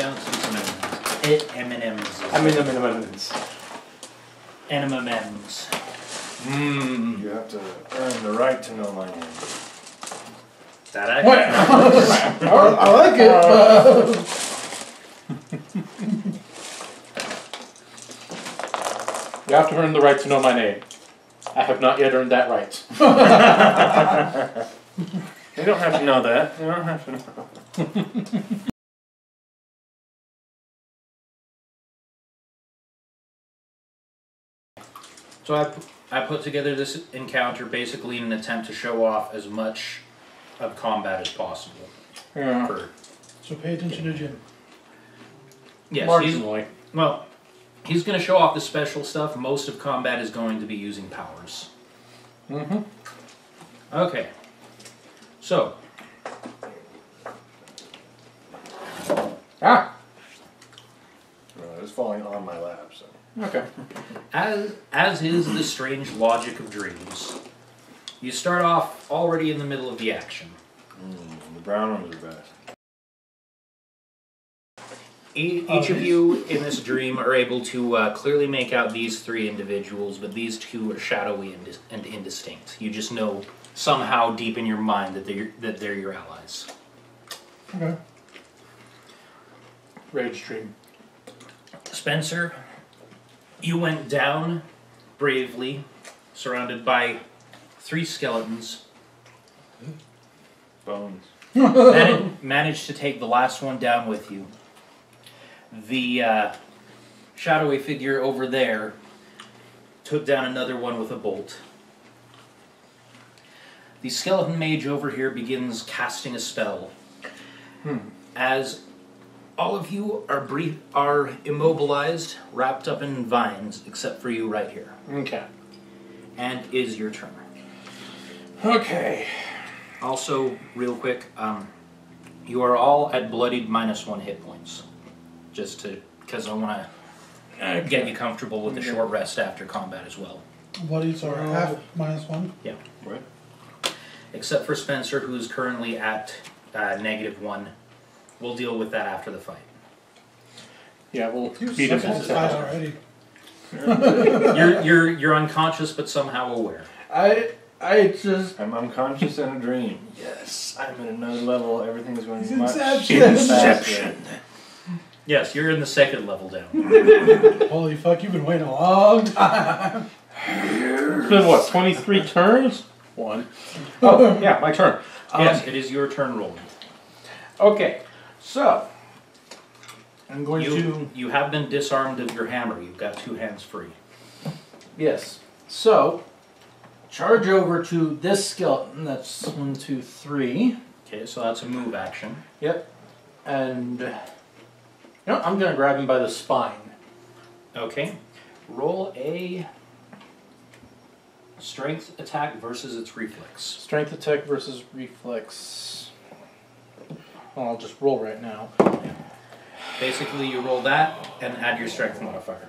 out some M&Ms. M&Ms. You have to earn the right to know my name. That actually. I like it, You have to earn the right to know my name. I have not yet earned that right. You don't have to know that. You don't have to know. So I put together this encounter basically in an attempt to show off as much of combat as possible. Yeah. So pay attention to Jim. Yes, Marginally. he's going to show off the special stuff. Most of combat is going to be using powers. Mm-hmm. Okay. So. Ah! Well, it's falling on my lap, so. Okay. As is the strange logic of dreams, you start off already in the middle of the action. The brown ones are best. Each of you in this dream are able to clearly make out these three individuals, but these two are shadowy and indistinct. You just know somehow deep in your mind that they're your allies. Okay. Rage dream. Spencer, you went down bravely, surrounded by three skeletons. Bones. Managed to take the last one down with you. The shadowy figure over there took down another one with a bolt. The skeleton mage over here begins casting a spell. As all of you are immobilized, wrapped up in vines, except for you right here. Okay. And it is your turn. Okay. Also, real quick, you are all at bloodied -1 hit points. Just because I want to get you comfortable with the short rest after combat as well. Bloodies are half -1. Yeah. What? Except for Spencer, who's currently at -1. We'll deal with that after the fight. Yeah, we'll beat him. That's five already. You're unconscious but somehow aware. I'm unconscious in a dream. Yes, I'm at another level. Everything's going much Inception. faster. Yes, you're in the second level down. Holy fuck, you've been waiting a long time. It's been what, 23 turns? One. Oh, yeah, my turn. Yes, it is your turn rolling. Okay, so I'm going to... You have been disarmed of your hammer. You've got 2 hands free. Yes. So, charge over to this skeleton. That's 1, 2, 3. Okay, so that's a move action. Yep. And... I'm going to grab him by the spine. Okay. Roll a strength attack versus its reflex. Strength attack versus reflex. Well, I'll just roll right now. Basically, you roll that and add your strength modifier.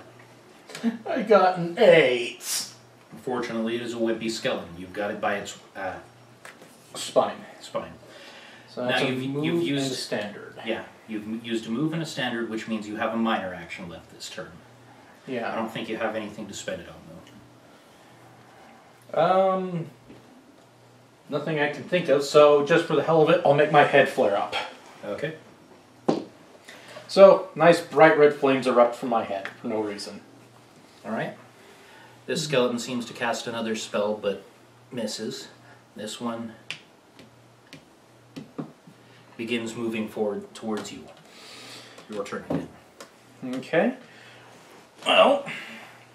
I got an 8. Unfortunately, it is a wimpy skeleton. You've got it by its Spine. spine. So that's Now a you've move used and a standard. Yeah, you've used a move and a standard, which means you have a minor action left this turn. I Yeah. don't think you have anything to spend it on, Nothing I can think of, so just for the hell of it, I'll make my head flare up. though. Okay. So, nice bright red flames erupt from my head for no reason. Alright. This skeleton seems to cast another spell, but misses. This one begins moving forward towards you. Your turn again. Okay. Well,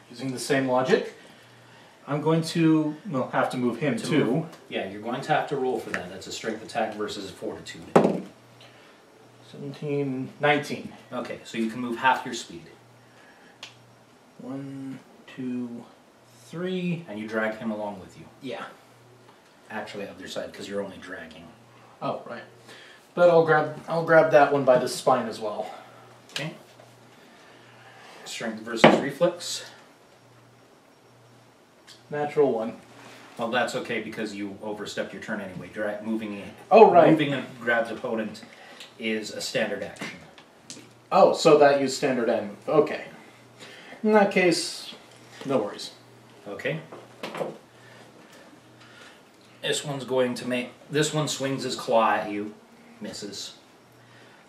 using the same logic, I'm going to, have to move him too. Yeah, you're going to have to roll for that. That's a strength attack versus a fortitude. 17, 19. Okay, so you can move half your speed. 1, 2, 3. And you drag him along with you. Yeah. Actually, other side, because you're only dragging. Oh, right. But I'll grab that one by the spine as well. Okay. Strength versus reflex. Natural 1. Well, that's okay because you overstepped your turn anyway. Oh, right. Moving a grabbed opponent is a standard action. Oh, so that used standard and move. Okay. In that case, no worries. Okay. This one's going to make... This one swings his claw at you. Misses.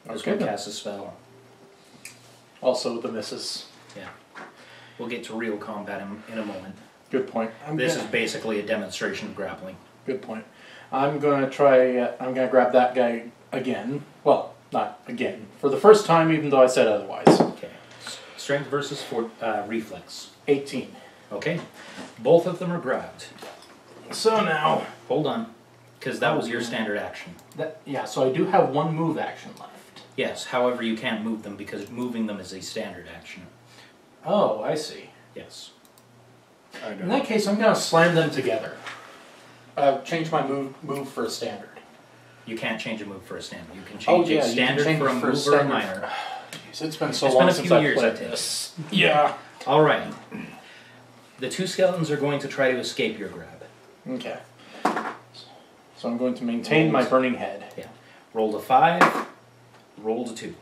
This Okay, one then. casts a spell. Also the misses. Yeah. We'll get to real combat in a moment. Good point. This is basically a demonstration of grappling. Good point. I'm going to try... I'm going to grab that guy again. Well, not again. For the first time, even though I said otherwise. Okay. Strength versus reflex. 18. Okay. Both of them are grabbed. So now... Hold on. Because that was your standard action. Yeah, so I do have one move action left. Yes, however you can't move them because moving them is a standard action. Oh, I see. Yes. In that case, I'm going to slam them together. Change my move for a standard. You can't change a move for a standard. You can change a standard change for a it move or a minor. Jeez, it's been so It's long been a since few I've years, played I think. this. Yeah. All right. The two skeletons are going to try to escape your grab. Okay. So I'm going to maintain my burning head. Yeah. Roll a 5. Roll a 2.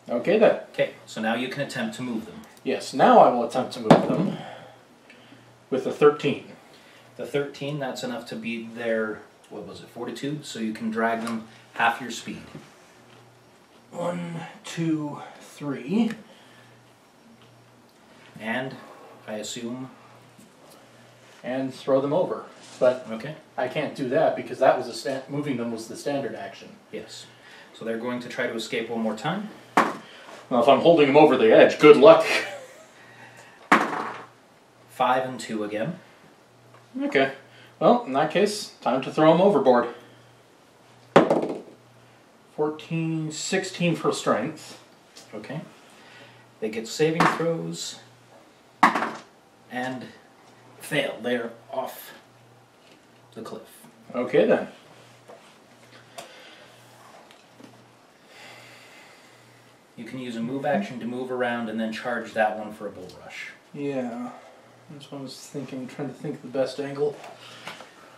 Okay then. Okay. So now you can attempt to move them. Yes, now I will attempt to move them with a 13. The 13, that's enough to beat their, what was it, fortitude? So you can drag them half your speed. 1, 2, 3. And, I assume... And throw them over. But Okay. I can't do that because that was moving them was the standard action. Yes. So they're going to try to escape one more time. Well, if I'm holding them over the edge, good luck. 5 and 2 again. Okay. Well, in that case, time to throw them overboard. 14, 16 for strength. Okay. They get saving throws. And fail. They're off the cliff. Okay then. You can use a move action to move around and then charge that one for a bull rush. Yeah. That's what I was thinking, trying to think of the best angle.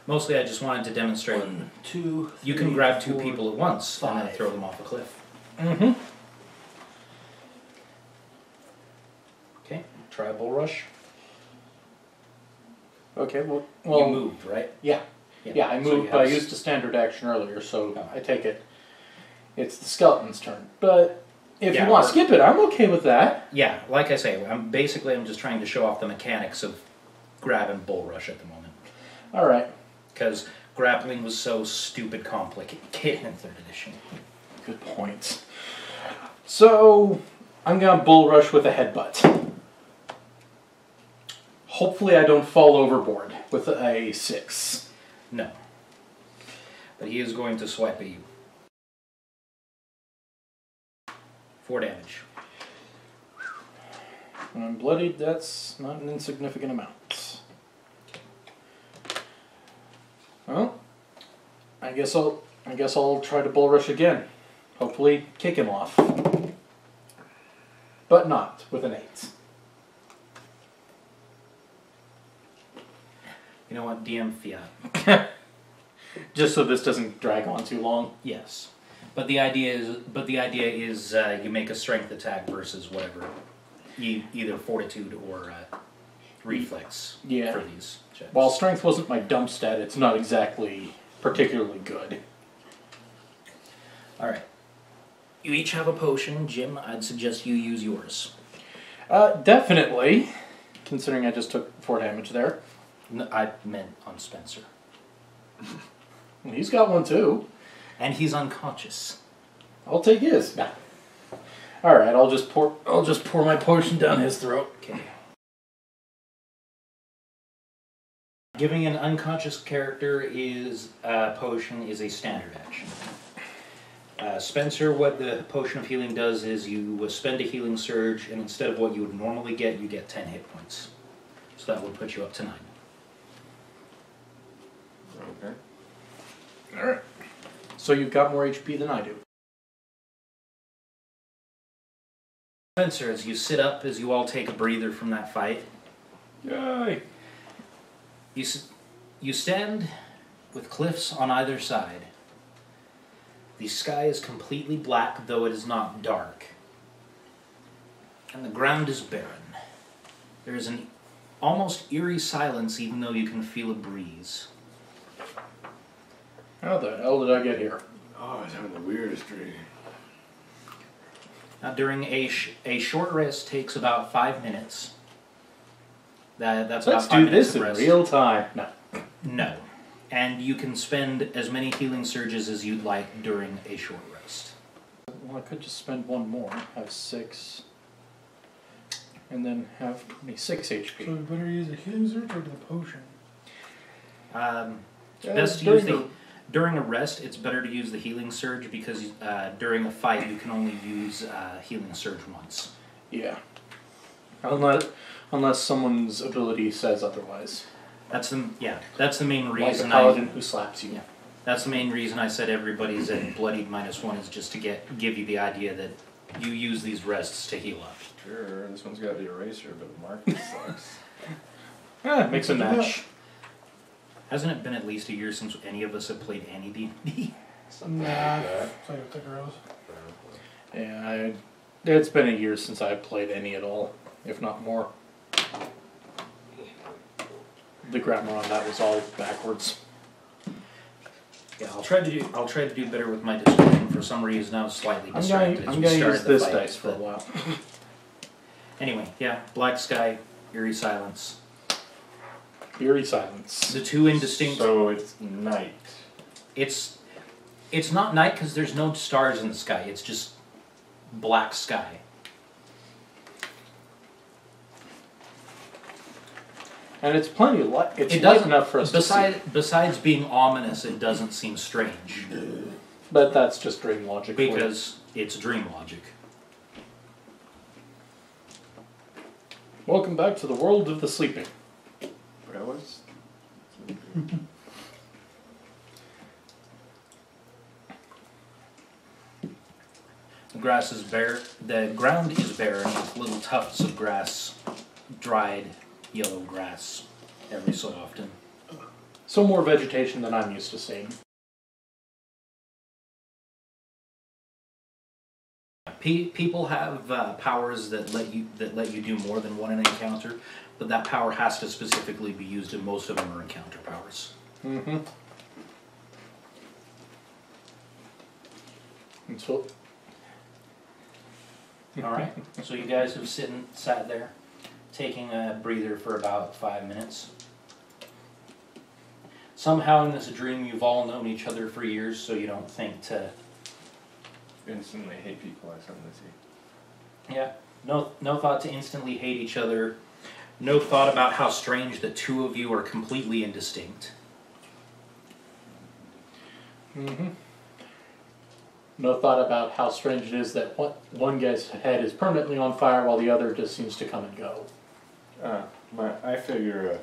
Mostly I just wanted to demonstrate 1, 2, 3, you can grab 2 4, people at once and then 5. throw them off a cliff. Mm-hmm. Okay, try a bull rush. Okay, well, You moved, right? yeah. Yeah, I so you moved, but I have used a standard action earlier, so Oh. I take it. It's the skeleton's turn. But if Yeah, you want or- to skip it, I'm okay with that. Yeah, like I say, I'm just trying to show off the mechanics of grab and bull rush at the moment. Alright. Because grappling was so stupid complicated in 3rd edition. Good point. So, I'm going to bull rush with a headbutt. Hopefully I don't fall overboard with a 6. No. But he is going to swipe at you. 4 damage. When I'm bloodied, that's not an insignificant amount. Well, I guess I'll try to bull rush again. Hopefully kick him off. But not with an 8. You know what? DM fiat. Just so this doesn't drag on too long. Yes. But the idea is you make a strength attack versus whatever. Either fortitude or reflex Yeah. for these checks. While strength wasn't my dump stat, it's not exactly particularly good. Alright. You each have a potion. Jim, I'd suggest you use yours. Definitely. Considering I just took 4 damage there. No, I meant on Spencer. He's got one too. And he's unconscious. I'll take his. Nah. Alright, I'll just pour my potion down his throat. Okay. Giving an unconscious character is potion is a standard action. Spencer, what the potion of healing does is you spend a healing surge, and instead of what you would normally get, you get 10 hit points. So that would put you up to 9. Okay. Alright. So you've got more HP than I do. Spencer, as you sit up, as you all take a breather from that fight, Yay! you stand with cliffs on either side. The sky is completely black, though it is not dark. And the ground is barren. There is an almost eerie silence, even though you can feel a breeze. How the hell did I get here? Oh, I was having the weirdest dream. Now, during a short rest takes about 5 minutes. That's about Let's 5 do minutes this of in rest. real time. No. No. And you can spend as many healing surges as you'd like during a short rest. Well, I could just spend one more. Have 6. And then have 26 HP. So we better use a healing surge or the potion? Best to use during a rest, it's better to use the healing surge because during a fight you can only use healing surge once. Yeah. Unless someone's ability says otherwise. That's the main Like reason. a paladin who slaps you. Yeah, that's the main reason I said everybody's at bloodied -1 is just to give you the idea that you use these rests to heal up. Sure, this one's got the eraser, but the market sucks. Mix and match. Hasn't it been at least a year since any of us have played any D&D? Something Nah, like that. it's like a thicker rose. Yeah, it's been a year since I played any at all, if not more. The grammar on that was all backwards. Yeah, I'll try to do better with my description. For some reason, I was slightly distracted. I'm gonna use this dice for a while. Anyway, yeah, black sky, eerie silence. Eerie silence. The two indistinct. So it's night. It's not night because there's no stars in the sky. It's just black sky. And it's plenty of light. It's It light doesn't enough for us to see. Besides being ominous, it doesn't seem strange But that's just dream logic. for you. because it's dream logic. Welcome back to the world of the sleeping. Where I was? The grass is bare. The ground is barren with little tufts of grass, dried yellow grass, every so often. So more vegetation than I'm used to seeing. People have powers that let you do more than one in an encounter, but that power has to specifically be used, and most of them are encounter powers. Mm-hmm. And so, All right. So you guys have sat there, taking a breather for about 5 minutes. Somehow in this dream, you've all known each other for years, so you don't think to. Instantly hate people I suddenly see. Yeah. No thought to instantly hate each other. No thought about how strange the two of you are completely indistinct. mm-hmm. No thought about how strange it is that one guy's head is permanently on fire while the other just seems to come and go. I figure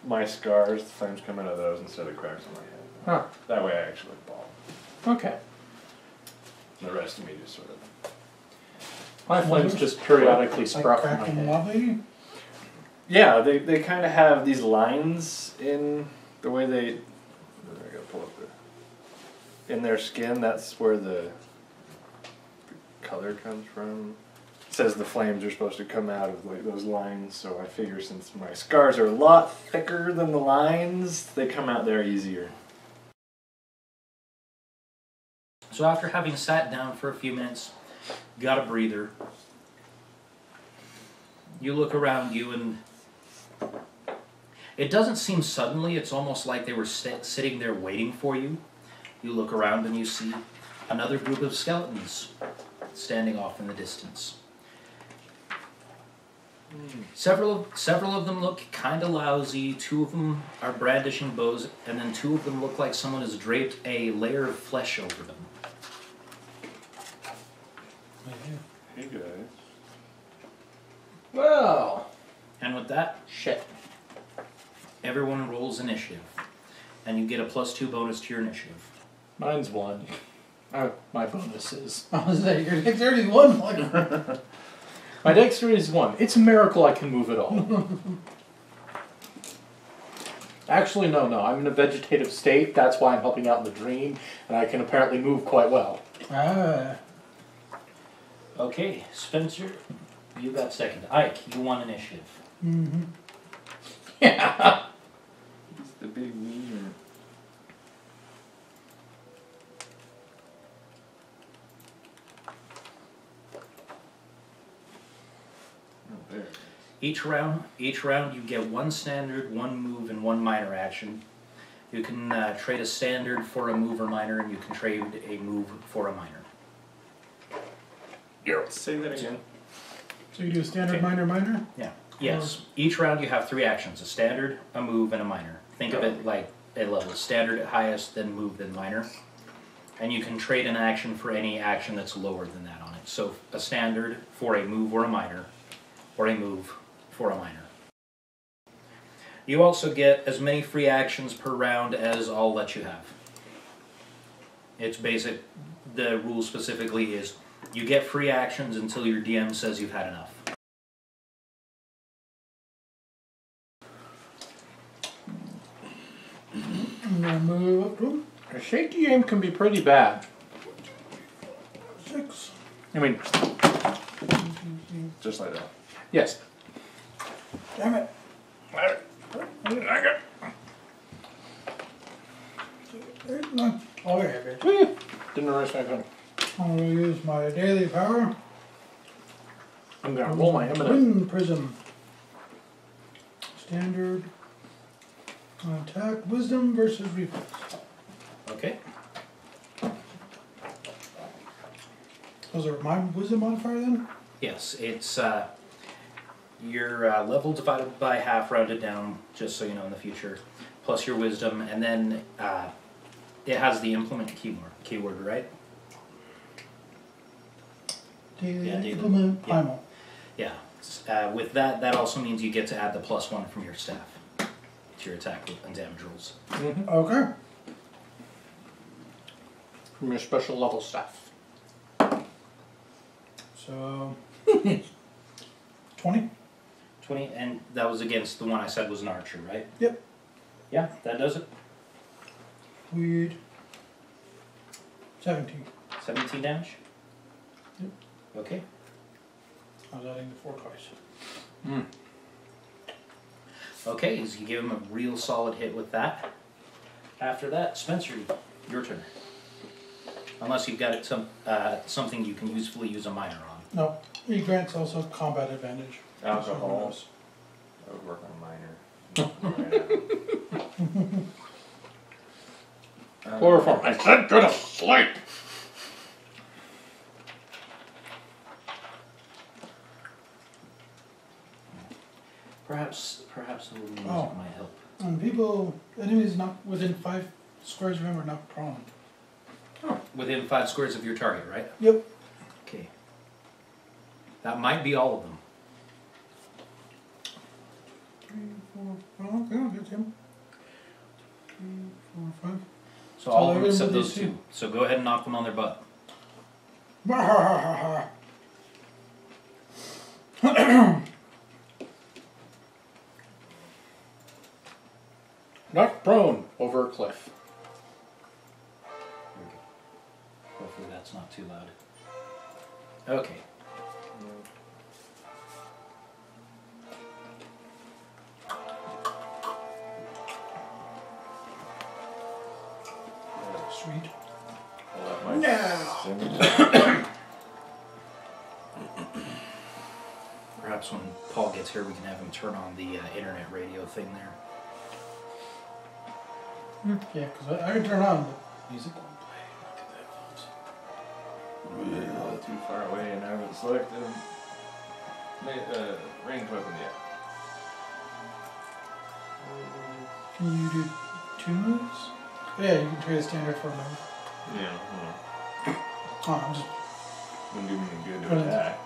my scars, the flames come out of those instead of cracks on my head. Huh. That way I actually fall. Okay. The rest of me just sort of... My flames just periodically Like sprout from my cracking head. lava? Yeah, they kind of have these lines in the way they... I gotta pull up the... In their skin, that's where the color comes from. It says the flames are supposed to come out of like those lines, so I figure since my scars are a lot thicker than the lines, they come out there easier. So after having sat down for a few minutes, got a breather, you look around you and it doesn't seem suddenly, it's almost like they were sitting there waiting for you. You look around and you see another group of skeletons standing off in the distance. Several of them look kind of lousy, 2 of them are brandishing bows, and then 2 of them look like someone has draped a layer of flesh over them. Hey guys. Well, And with that, shit. everyone rolls initiative. And you get a +2 bonus to your initiative. Mine's 1. My bonus is. I was like, your dexterity's 1. Like, My dexterity is 1. It's a miracle I can move at all. Actually, no. I'm in a vegetative state. That's why I'm helping out in the dream, and I can apparently move quite well. Ah. Okay, Spencer, you got second. Ike, you won initiative. Mm-hmm. Yeah. He's the big wiener. Oh, there. Each round, you get one standard, one move, and one minor action. You can trade a standard for a move or minor, and you can trade a move for a minor. Say that again. So you do a standard, Okay. minor? Yeah. Yes. Each round you have 3 actions: a standard, a move, and a minor. Think of it like a level: standard at highest, then move, then minor. And you can trade an action for any action that's lower than that on it. So a standard for a move or a minor, or a move for a minor. You also get as many free actions per round as I'll let you have. It's basic. The rule specifically is you get free actions until your DM says you've had enough. I'm gonna move up to A shaky aim can be pretty bad. 6. I mean, Just like that. yes. Damn it. Oh, yeah, bitch. Didn't notice anything. I'm gonna use my daily power. I'm gonna roll my eminent. Wind prism. Standard. Attack, wisdom versus reflex. Okay? Was it my wisdom modifier then? Yes, it's your level divided by half, rounded down, just so you know in the future, plus your wisdom, and then it has the implement keyword, right? Daily Yeah, daily. implement Yeah. primal. Yeah. With that, that also means you get to add the +1 from your staff to your attack and damage rolls. Mm-hmm. Okay. From your special level stuff. So 20? 20, and that was against the one I said was an archer, right? Yep. Yeah, that does it. Weird. 17. 17 damage? Yep. Okay. I was adding the 4 twice. Mm. Okay, so you give him a real solid hit with that. After that, Spencer, your turn. Unless you've got it something you can usefully use a minor on. No. He grants also combat advantage. Alcohol. I would work on minor. Chloroform. I said go to sleep! Perhaps a little music Oh. might help. And enemies not within 5 squares of him are not prone. Within 5 squares of your target, right? Yep. Okay. That might be all of them. 3, 4, oh, okay, I'll get him. 3, 4, 5. So all of them they're except in those these 2. two. So go ahead and knock them on their butt. Knocked prone over a cliff. Hopefully that's not too loud. Okay. Sweet. Perhaps when Paul gets here, we can have him turn on the internet radio thing there. Yeah, because I can turn on the music won't play. Look at that. Too far away and I haven't selected range weapon yet. Can you do 2 moves? Yeah, you can trade a standard for a move. Yeah. Oh, I'm just. Wouldn't do me good to Brilliant. attack.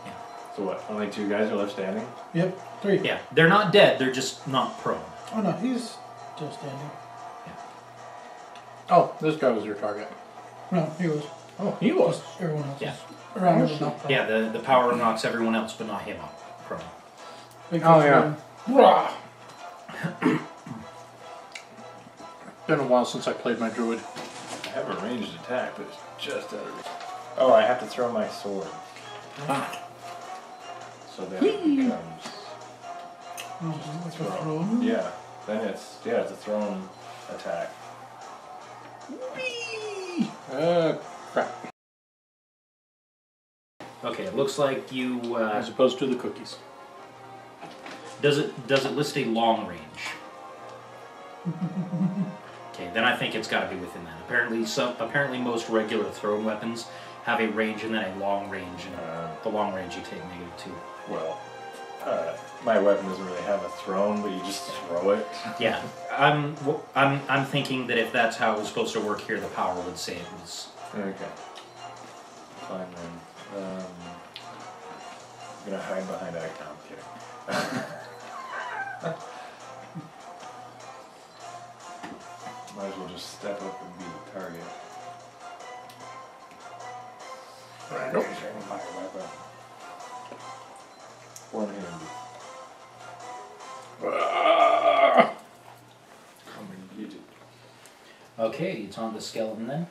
So what? Only 2 guys are left standing? Yep, 3. Yeah, they're not dead, they're just not prone. Oh no, he's still standing. Oh, this guy was your target. No, he was. Oh, he was. Just everyone else Yeah. is around him is not prone. Yeah, the power knocks everyone else, but not him prone. Because Oh, yeah. Rah! Been a while since I played my druid. I have a ranged attack, but it's just out of reach. Oh, I have to throw my sword. Ah. So then it becomes... Oh, like a throne? Yeah. Then it's a thrown attack. Crap. Okay, it looks like you. As opposed to the cookies. Does it list a long range? Okay, then I think it's got to be within that. Apparently most regular thrown weapons have a range and then a long range, and the long range you take -2. Well, my weapon doesn't really have a thrown, but you just throw it. Yeah, I'm thinking that if that's how it was supposed to work here, the power would say it was. Okay. Fine then. I'm gonna hide behind it. I'm kidding. Might as well just step up and be the target. Nope. My weapon. One-handed. Come and get it. Okay, it's on the skeleton then.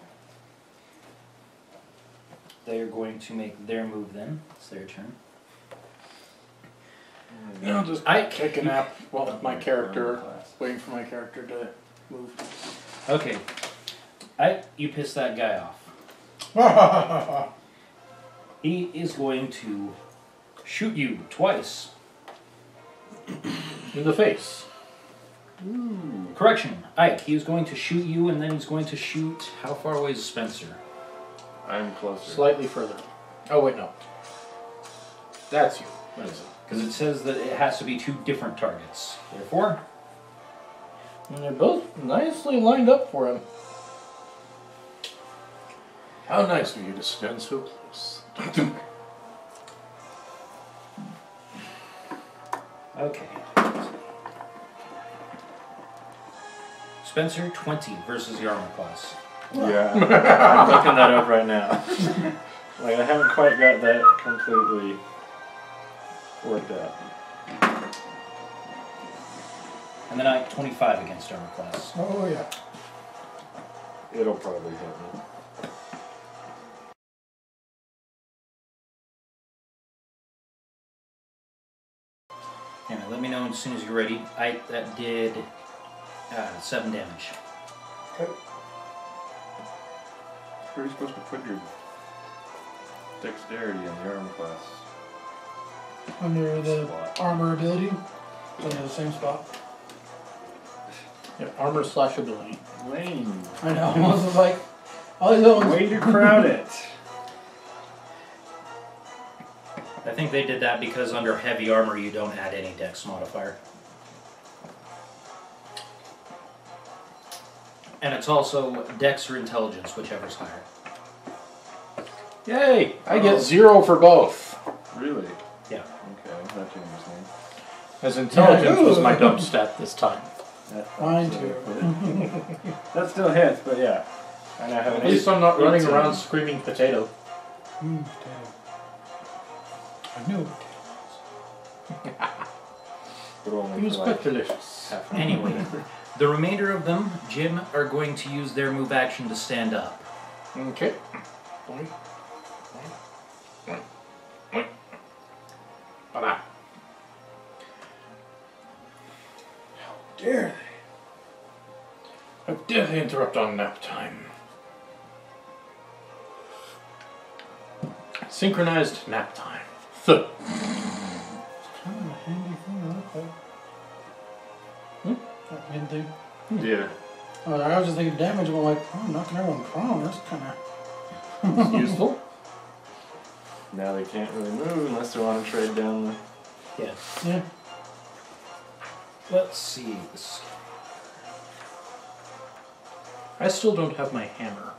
They're going to make their move then. It's their turn. I'll just take a nap while my character, waiting for my character to move. Okay. You piss that guy off. He is going to shoot you twice. In the face. Ooh. Correction, Ike. He is going to shoot you, and then he's going to shoot. How far away is Spencer? I'm closer. Slightly further. Oh, wait, no. That's you. What is it? Because it says that it has to be 2 different targets. Therefore, And they're both nicely lined up for him. How nice of you to stand so close. okay. Spencer, 20 versus the armor class. Yeah, I'm looking that up right now. Like, I haven't quite got that completely worked out. And then Ike, 25 against armor class. Oh, yeah. It'll probably hit me. Anyway, let me know as soon as you're ready. Ike, that did 7 damage. Okay. Where are you supposed to put your dexterity in the armor class? Under the Slot. armor ability. It's under the same spot. Yeah, armor/ability. Lame. I know. I was like, all these other ones. Way to crowd it. I think they did that because under heavy armor you don't add any dex modifier. And it's also dex or intelligence, whichever's higher. Yay! I get 0 for both. Really? Yeah. Okay, that changes things. As intelligence was my dump stat this time. Mine too. That still hits, but yeah. I now have an At least I'm not running 18. around screaming potato. Potato. I knew But only It was for quite like delicious. half an Anyway, the remainder of them, Jim, are going to use their move action to stand up. Okay. Bye-bye. dare How dare they interrupt on nap time? Synchronized nap time. they? Kind of a handy thing to look like. That mid thing. Yeah. Oh, I was just thinking damage, and I'm like, oh, knocking everyone prone. That's kind of. It's useful. Now they can't really move unless they want to trade down the... Yeah. Yeah. Let's see this. I still don't have my hammer.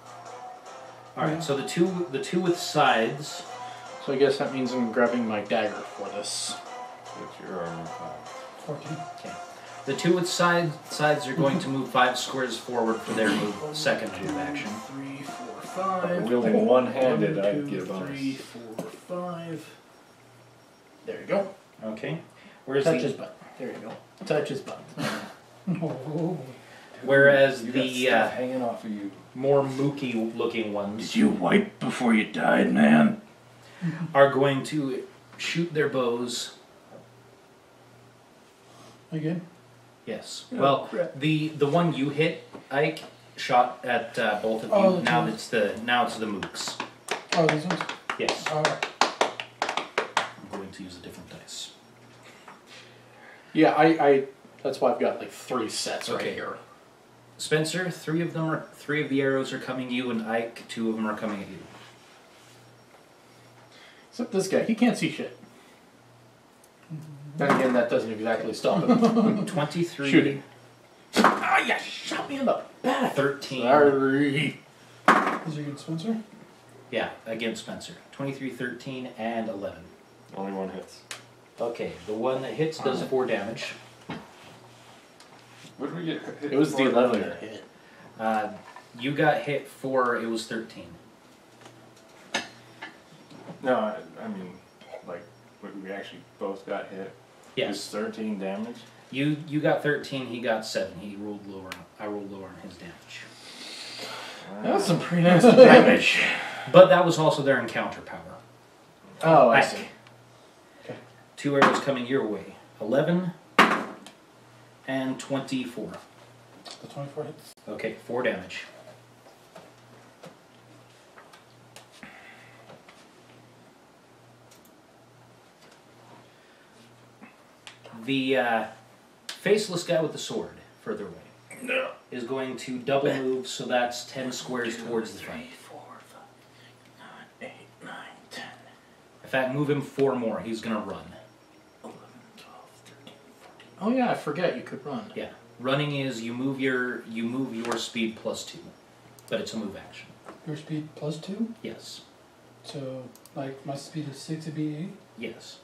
Alright, so the two with sides. So I guess that means I'm grabbing my dagger for this. What's your armor class? 14. Okay. The two with sides are going to move 5 squares forward for their second move action. 3, 4, 5. Wielding one-handed, One, I'd two, get a bonus. 3, 4, 5. There you go. Okay. Where's Touch the his butt. There you go. Touch his butt. Oh. Whereas You got the stuff hanging off of you. more mooky looking ones Did you wipe before you died, man? are going to shoot their bows. Again? Yes. Oh, Well, crap. the one you hit, Ike, shot at both of you. Oh, Now okay. it's the mooks. Oh, these ones? Yes. Alright. I'm going to use a different dice. Yeah, I that's why I've got like 3 sets Okay. right here. Spencer, three of the arrows are coming you, and Ike, 2 of them are coming at you. Except this guy, he can't see shit. Then again, that doesn't exactly stop him 23. shooting. Ah, you shot me in the back. 13. Sorry. Is it against Spencer? Yeah, against Spencer. 23, 13, and 11. Only one hits. Okay, the one that hits does 4 damage. What did we get hit It was the for 11 earlier? that hit. You got hit for, it was 13. No, I mean, like, we actually both got hit. It was Yes. 13 damage. You got 13, he got 7. He rolled lower. I rolled lower on his damage. That's some pretty nasty damage. But that was also their encounter power. Oh, I Ike. see. 2 arrows coming your way. 11 and 24. The 24 hits. Okay, 4 damage. The faceless guy with the sword, further away, is going to double move, so that's 10 squares towards the fight. 4, 5, 9, 8, 9, 10, In fact, move him 4 more. He's going to run. 11, 12, 13, 14. Oh yeah, I forget you could run. Yeah, running is you move your speed plus 2, but it's a move action. Your speed plus 2? Yes, So, like, my speed is 6, it'd be 8? yes.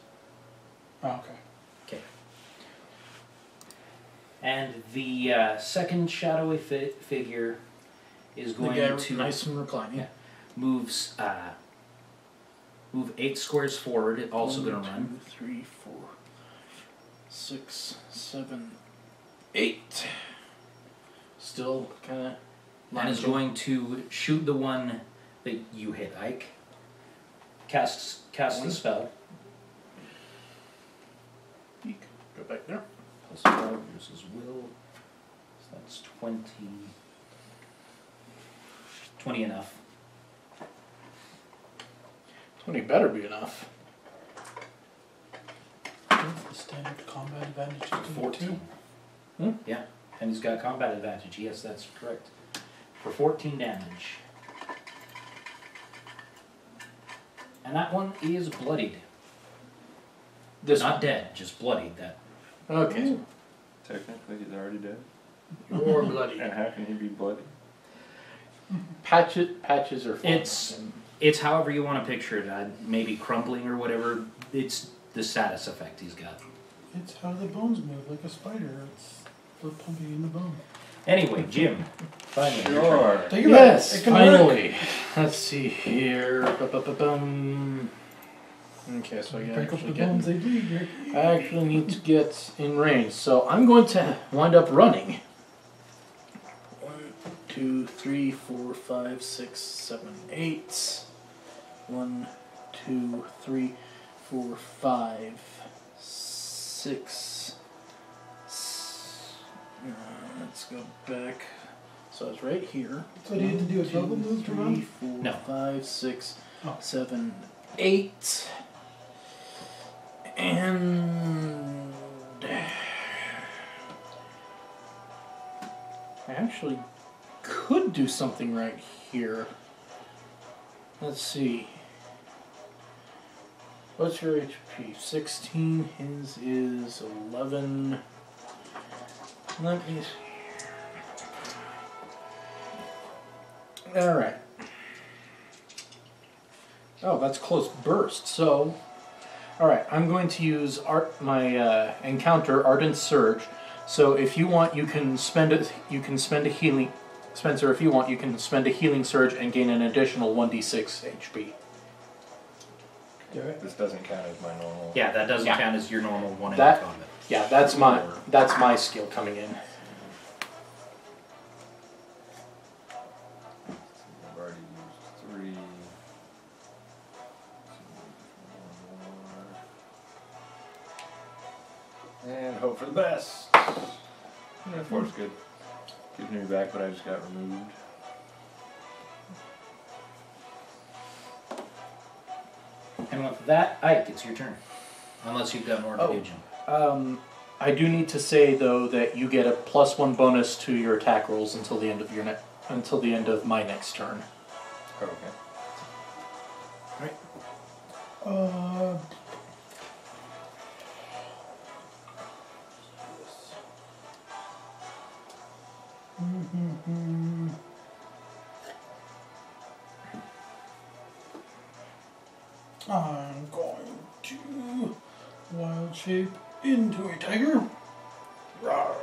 Oh, okay. Okay. And the second shadowy figure is The going guy to nice and reclining. Yeah. move 8 squares forward. Also going to run. 2, 3, 4, 6, 7, 8. Still kind of. And is going to shoot the one that you hit, Ike. Cast the spell. Go back there. Plus 5 versus will. So that's 20. 20 enough. 20 better be enough. What's the standard combat advantage? Just to 14. Hmm? Yeah, and he's got combat advantage. Yes, that's correct. For 14 damage. And that one is bloodied. This Not one. dead, just bloodied. That Okay. Technically, he's already dead. Or bloody. And how can he be bloody? Patches are fine. it's however you want to picture it. Maybe crumbling or whatever. It's the status effect he's got. It's how the bones move, like a spider. It's the pumping in the bone. Anyway, Jim. Finally. your turn. Sure. Take it Yes, back. It can work. finally. Let's see here. Ba-ba-ba-bum. Okay, so I Break up actually the bones, they bleed. Rick. I actually need to get in range, so I'm going to wind up running. 1, 2, 3, 4, 5, 6, 7, 8. 1, 2, 3, 4, 5, 6. Let's go back. So I was right here. So do you have to do a double 1, 2, move to 3, run? 4, No. 5, 6, Oh. 7, 8. And I actually could do something right here. Let's see. What's your HP? 16. His is 11. Let me see. Alright. Oh, that's close burst. So, alright, I'm going to use my encounter, Ardent Surge. So if you want, you can spend a healing. Spencer, if you want, you can spend a healing surge and gain an additional 1d6 HP. Do it. This doesn't count as my normal. Yeah, that doesn't Yeah. count as your normal one in That- combat. Yeah, that's my skill coming in. And hope for the best. Yeah, 4's good. Keeps me back, but I just got removed. And with that, Ike, it's your turn. Unless you've got more to do, Jim. I do need to say though that you get a +1 bonus to your attack rolls until the end of until the end of my next turn. Okay. I'm going to wild shape into a tiger. Rawr.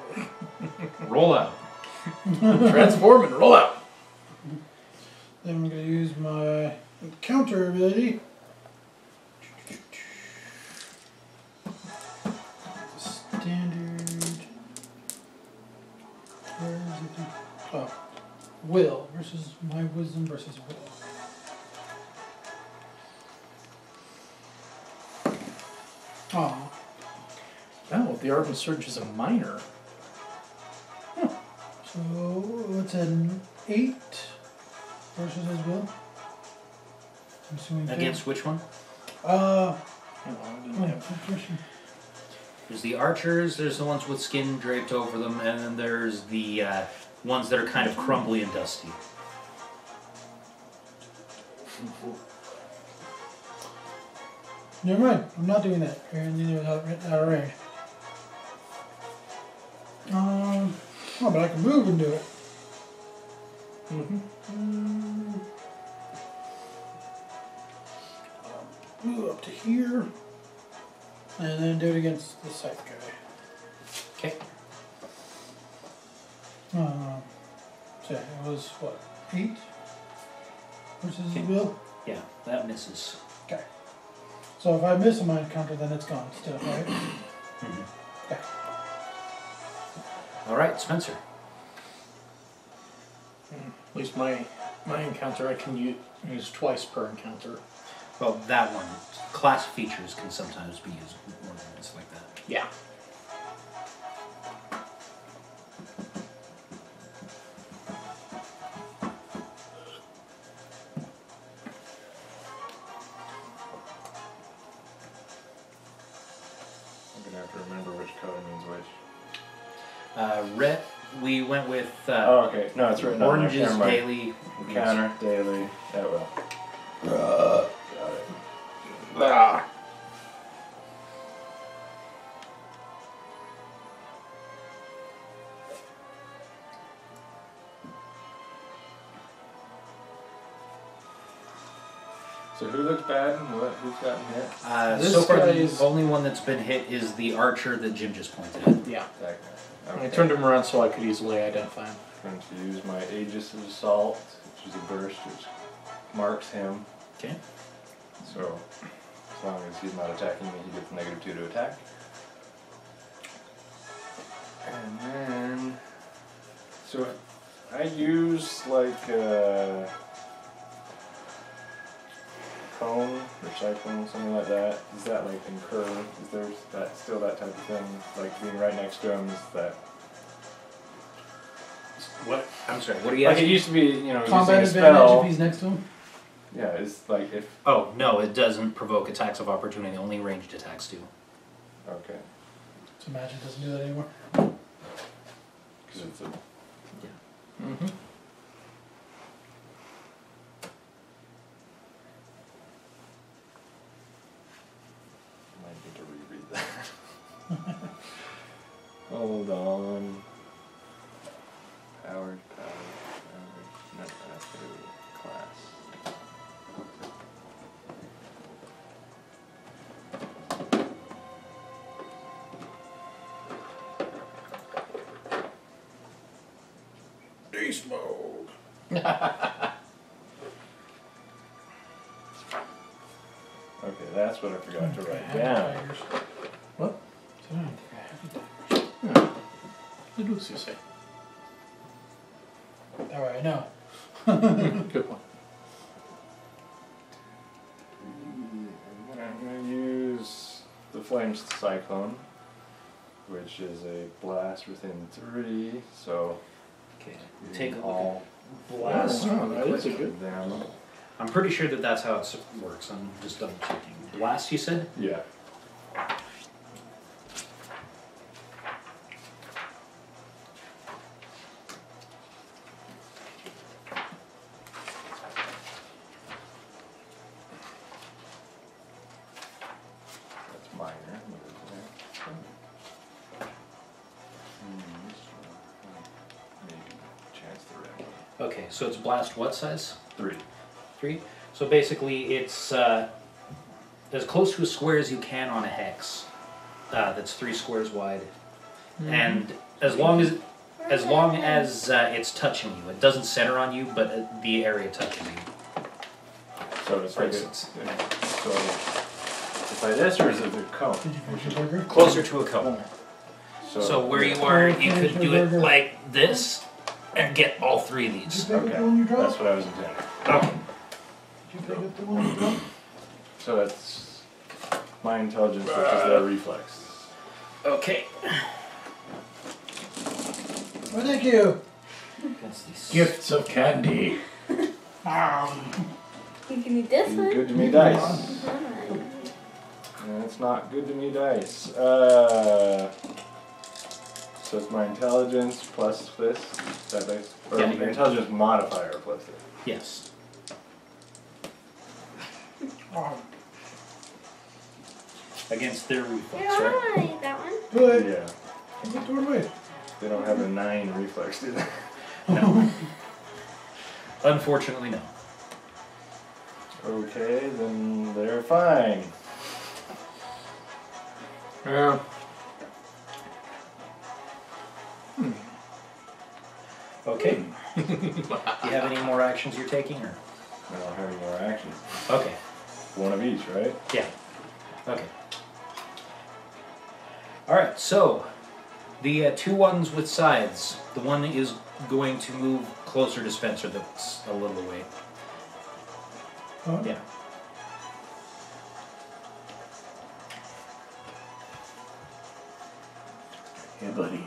Roll out. Transform and roll out. Then I'm going to use my counter ability. Standard. Where is it? Oh, will versus my wisdom versus will. Oh, Oh, the Ardent Surge is a minor. so it's an 8 versus his will. I'm assuming Against which one? Hang on, oh, good question. There's the archers, there's the ones with skin draped over them, and then there's the ones that are kind of crumbly and dusty. Never mind, I'm not doing that. Apparently they're out of range. Oh, but I can move and do it. Move up to here. And then do it against the scythe guy. Okay. So it was what? 8 versus his will? Yeah, that misses. Okay. So if I miss a mind counter, then it's gone still, right? Okay. Alright, Spencer. At least my encounter I can use twice per encounter. Well, that one. Class features can sometimes be used more than once like that. Yeah. I'm gonna have to remember which color means which. Red, we went with Oh, okay. No, it's written on there. oranges Never mind. daily. Counter, daily, at will. Got it. So who looks bad and what? Who's gotten hit? This So far, the guy's- only one that's been hit is the archer that Jim just pointed at. Yeah. That guy. I Okay. turned him around so I could easily identify him. I'm going to use my Aegis of Assault, which is a burst which marks him. Okay. So as long as he's not attacking me, he gets -2 to attack. And then, so I use like a cone or cyclone, something like that. Is that like incur? Is there that still that type of thing? Like being right next to him is that? What? I'm sorry, what are you Like it asking? used to be, you know, Combat using a advantage spell. if he's next to him. Yeah, it's like if. Oh, no, it doesn't provoke attacks of opportunity, only ranged attacks do. Okay. So magic doesn't do that anymore. Because it's a. Mm-hmm. Might need to reread that. Hold on. Powered, not class. Beast mode. Okay, that's what I forgot to I write have down. tigers. What? So I don't think I have any tigers. What does you say? Alright, now. Good one. I'm going to use the Flames Cyclone. which is a blast within 3. So Okay. Take a look all at blast. Oh, that is a of good. them. I'm pretty sure that that's how it works. I'm just double checking. Blast, you said? Yeah. That's minor. Maybe chance the red. Okay, so it's blast what size? 3. 3? So basically it's as close to a square as you can on a hex. That's 3 squares wide. And as long as it's touching you. It doesn't center on you, but the area touching you. So it's like For so instance. it's like this, or is it the cone? Did you finish your burger? Closer to a cone. So where you are, you could do it like this and get all 3 of Did you these. pick up okay, the one you that's dropped? what I was intending. Okay. Did you pick up the one you dropped? So that's my intelligence, which is their reflex. Okay. Oh, thank you. Gifts of candy. You can eat this one. Good to me dice. Alright. It's not good to me dice. So it's my intelligence plus this. Is that right? Or Yeah, the you're- intelligence modifier plus it. Yes. Oh, Against their Here, reflex, I right? want to eat that one. do it. Yeah. Take it away. They don't have a 9 reflex, do they? No. Unfortunately, no. Okay, then they're fine. Yeah. Okay. Do you have any more actions you're taking, or? I don't have any more actions. Okay. One of each, right? Yeah. Okay. All right. So, the 2 ones with sides. The one is going to move closer to Spencer. That's a little away. Huh? Yeah. Yeah, buddy.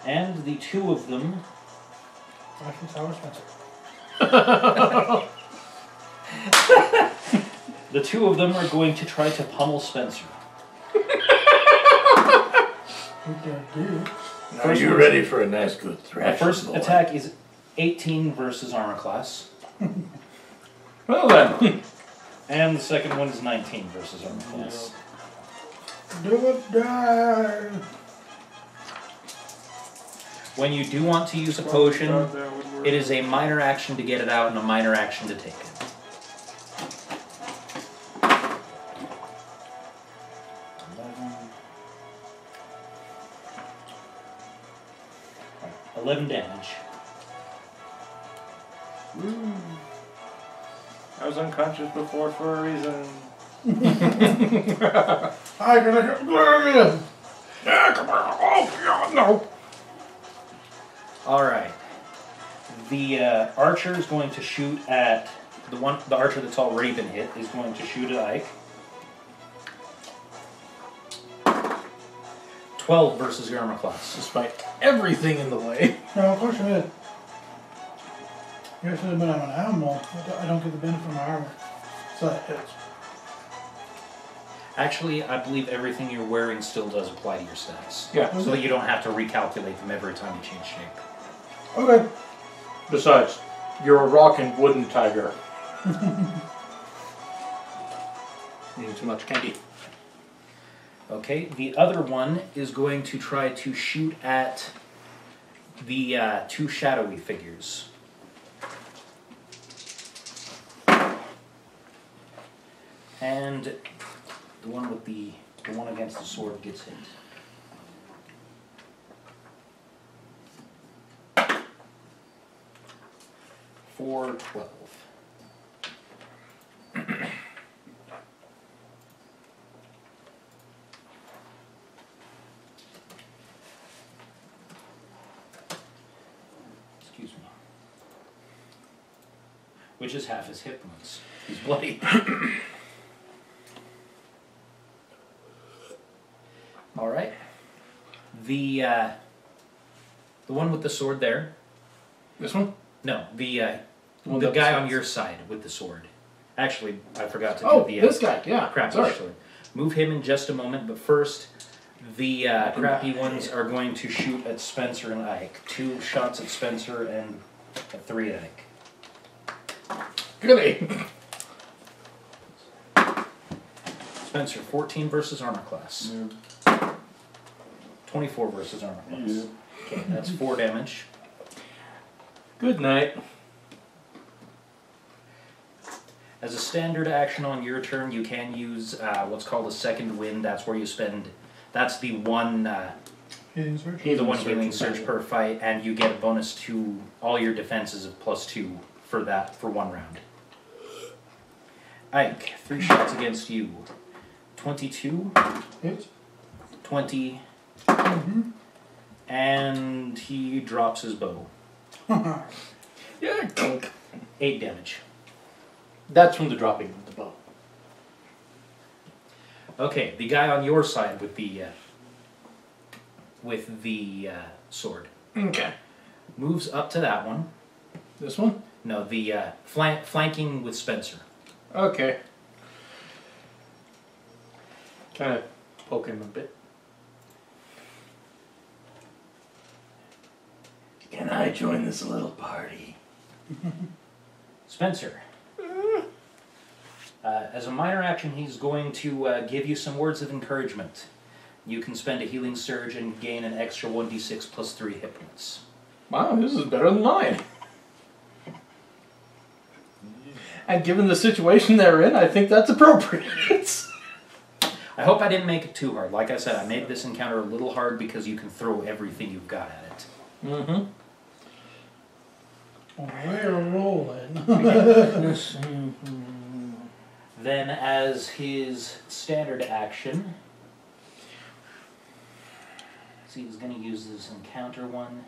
And the 2 of them. Flash and sour Spencer. The 2 of them are going to try to pummel Spencer. What did I do? Are you ready for a nice good The thrash? first boy? attack is 18 versus armor class, Well then. and the second one is 19 versus armor class. Do it, die. When you do want to use a potion, it is a minor action to get it out and a minor action to take it. Alright, 11 damage. I was unconscious before for a reason. I gotta go. No. Alright. The archer is going to shoot at the archer that's already been hit is going to shoot at Ike. 12 versus your armor class. Despite everything in the way. No, of course you did. You should have been on an animal. I don't get the benefit of my armor. So that hits. Actually, I believe everything you're wearing still does apply to your stats. Yeah. So that you don't have to recalculate them every time you change shape. Okay. Besides, you're a rockin' wooden tiger. Eating too much candy. Okay, the other one is going to try to shoot at the 2 shadowy figures. And the one with the one against the sword gets hit. For 12. Excuse me. Which is half his hit points. He's bloody. All right. The one with the sword there. This one? No, the one the that guy was- on your side with the sword. Actually, I forgot to Oh, do the this guy. Yeah. crappy Sorry. sword. Move him in just a moment, but first, the crappy ones are going to shoot at Spencer and Ike. 2 shots at Spencer and 3 at Ike. Goody. Spencer, 14 versus armor class. 24 versus armor class. Yeah. Okay, that's 4 damage. Good night. As a standard action on your turn, you can use what's called a second wind. That's where you spend. That's the one. Healing search. The one healing surge per fight, and you get a bonus to all your defenses of +2 for that for 1 round. Ike, 3 shots against you. 22, Hit. 20, and he drops his bow. Yeah. Clunk. 8 damage. That's from the dropping of the bow. Okay, the guy on your side with the sword Okay. moves up to that one. This one? No, the flanking with Spencer. Okay. Kind of poke him a bit. Can I join this little party? Spencer. As a minor action, he's going to give you some words of encouragement. You can spend a healing surge and gain an extra 1d6 plus 3 hit points. Wow, this is better than mine. And given the situation they're in, I think that's appropriate. I hope I didn't make it too hard. Like I said, I made this encounter a little hard because you can throw everything you've got at it. Mm-hmm. We're rolling. Then, as his standard action, so he's going to use this encounter one.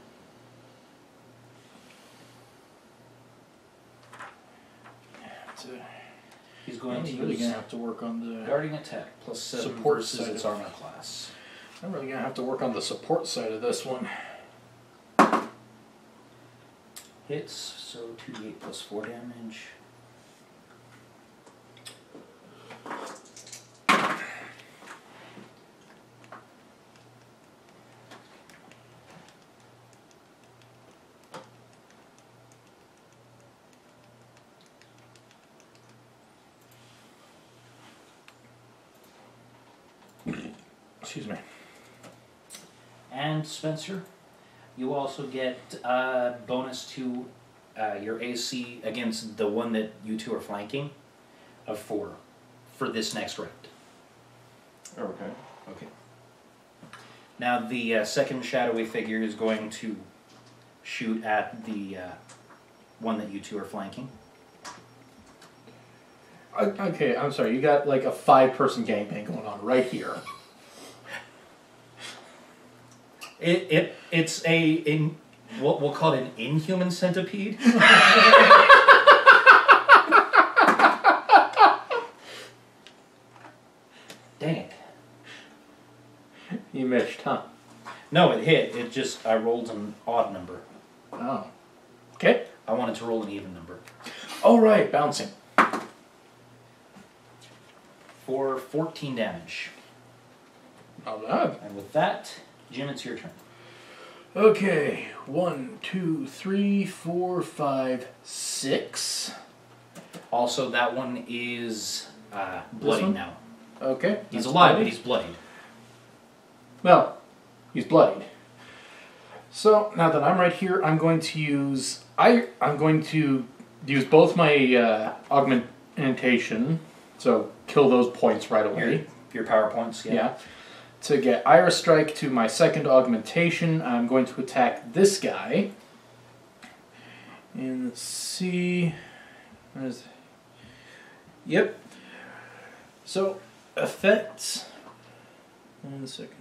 He's going to I'm really use gonna have to work on the guarding attack plus 7 support versus side its of- armor class. I'm really gonna have to work on the support side of this one. Hits, so 2d8 plus 4 damage. Excuse me. And Spencer, you also get a bonus to your AC against the one that you two are flanking of 4 for this next round. Okay. Okay. Now the second shadowy figure is going to shoot at the one that you two are flanking. Okay, I'm sorry. You got like a 5-person gangbang going on right here. It's what we'll call it an inhuman centipede. Dang it. You missed, huh? No, it hit. It just, I rolled an odd number. Oh. Okay. I wanted to roll an even number. Oh, right. Bouncing. For 14 damage. Not bad. And with that, Jim, it's your turn. Okay. 1, 2, 3, 4, 5, 6. Also, that one is bloody one? now. Okay. He's that's alive, bloody. but he's bloodied. Well, he's bloodied. So now that I'm right here, I'm going to use both my augmentation, so kill those points right away. Your power points, yeah. Yeah. To get Iris Strike to my second augmentation, I'm going to attack this guy. And let's see. Yep. So effects. 1 second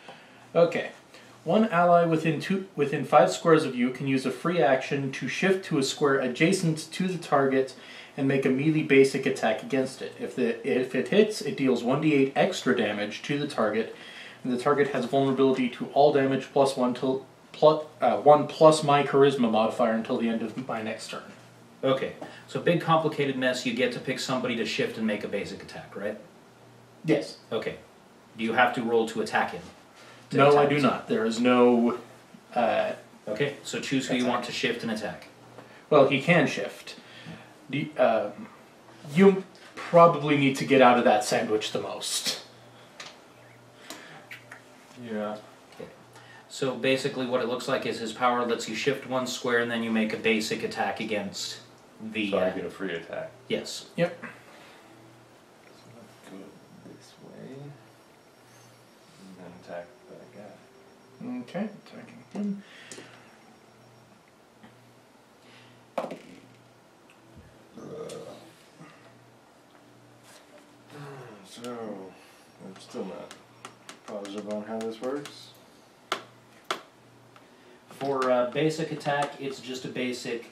here. Okay. One ally within 5 squares of you can use a free action to shift to a square adjacent to the target and make a melee basic attack against it. If it hits, it deals 1d8 extra damage to the target, and the target has vulnerability to all damage plus 1 plus my charisma modifier until the end of my next turn. Okay, so big complicated mess, you get to pick somebody to shift and make a basic attack, right? Yes. Okay. Do you have to roll to attack him? No, I do not. There is no... Okay, so choose who you want to shift and attack. Well, he can shift. You probably need to get out of that sandwich the most. Yeah. Okay. So basically what it looks like is his power lets you shift 1 square and then you make a basic attack against the... So I get a free attack. Yes. Yep. So let's go this way. And then attack that guy. Okay, attacking him. So, I'm still not positive on how this works. For basic attack, it's just a basic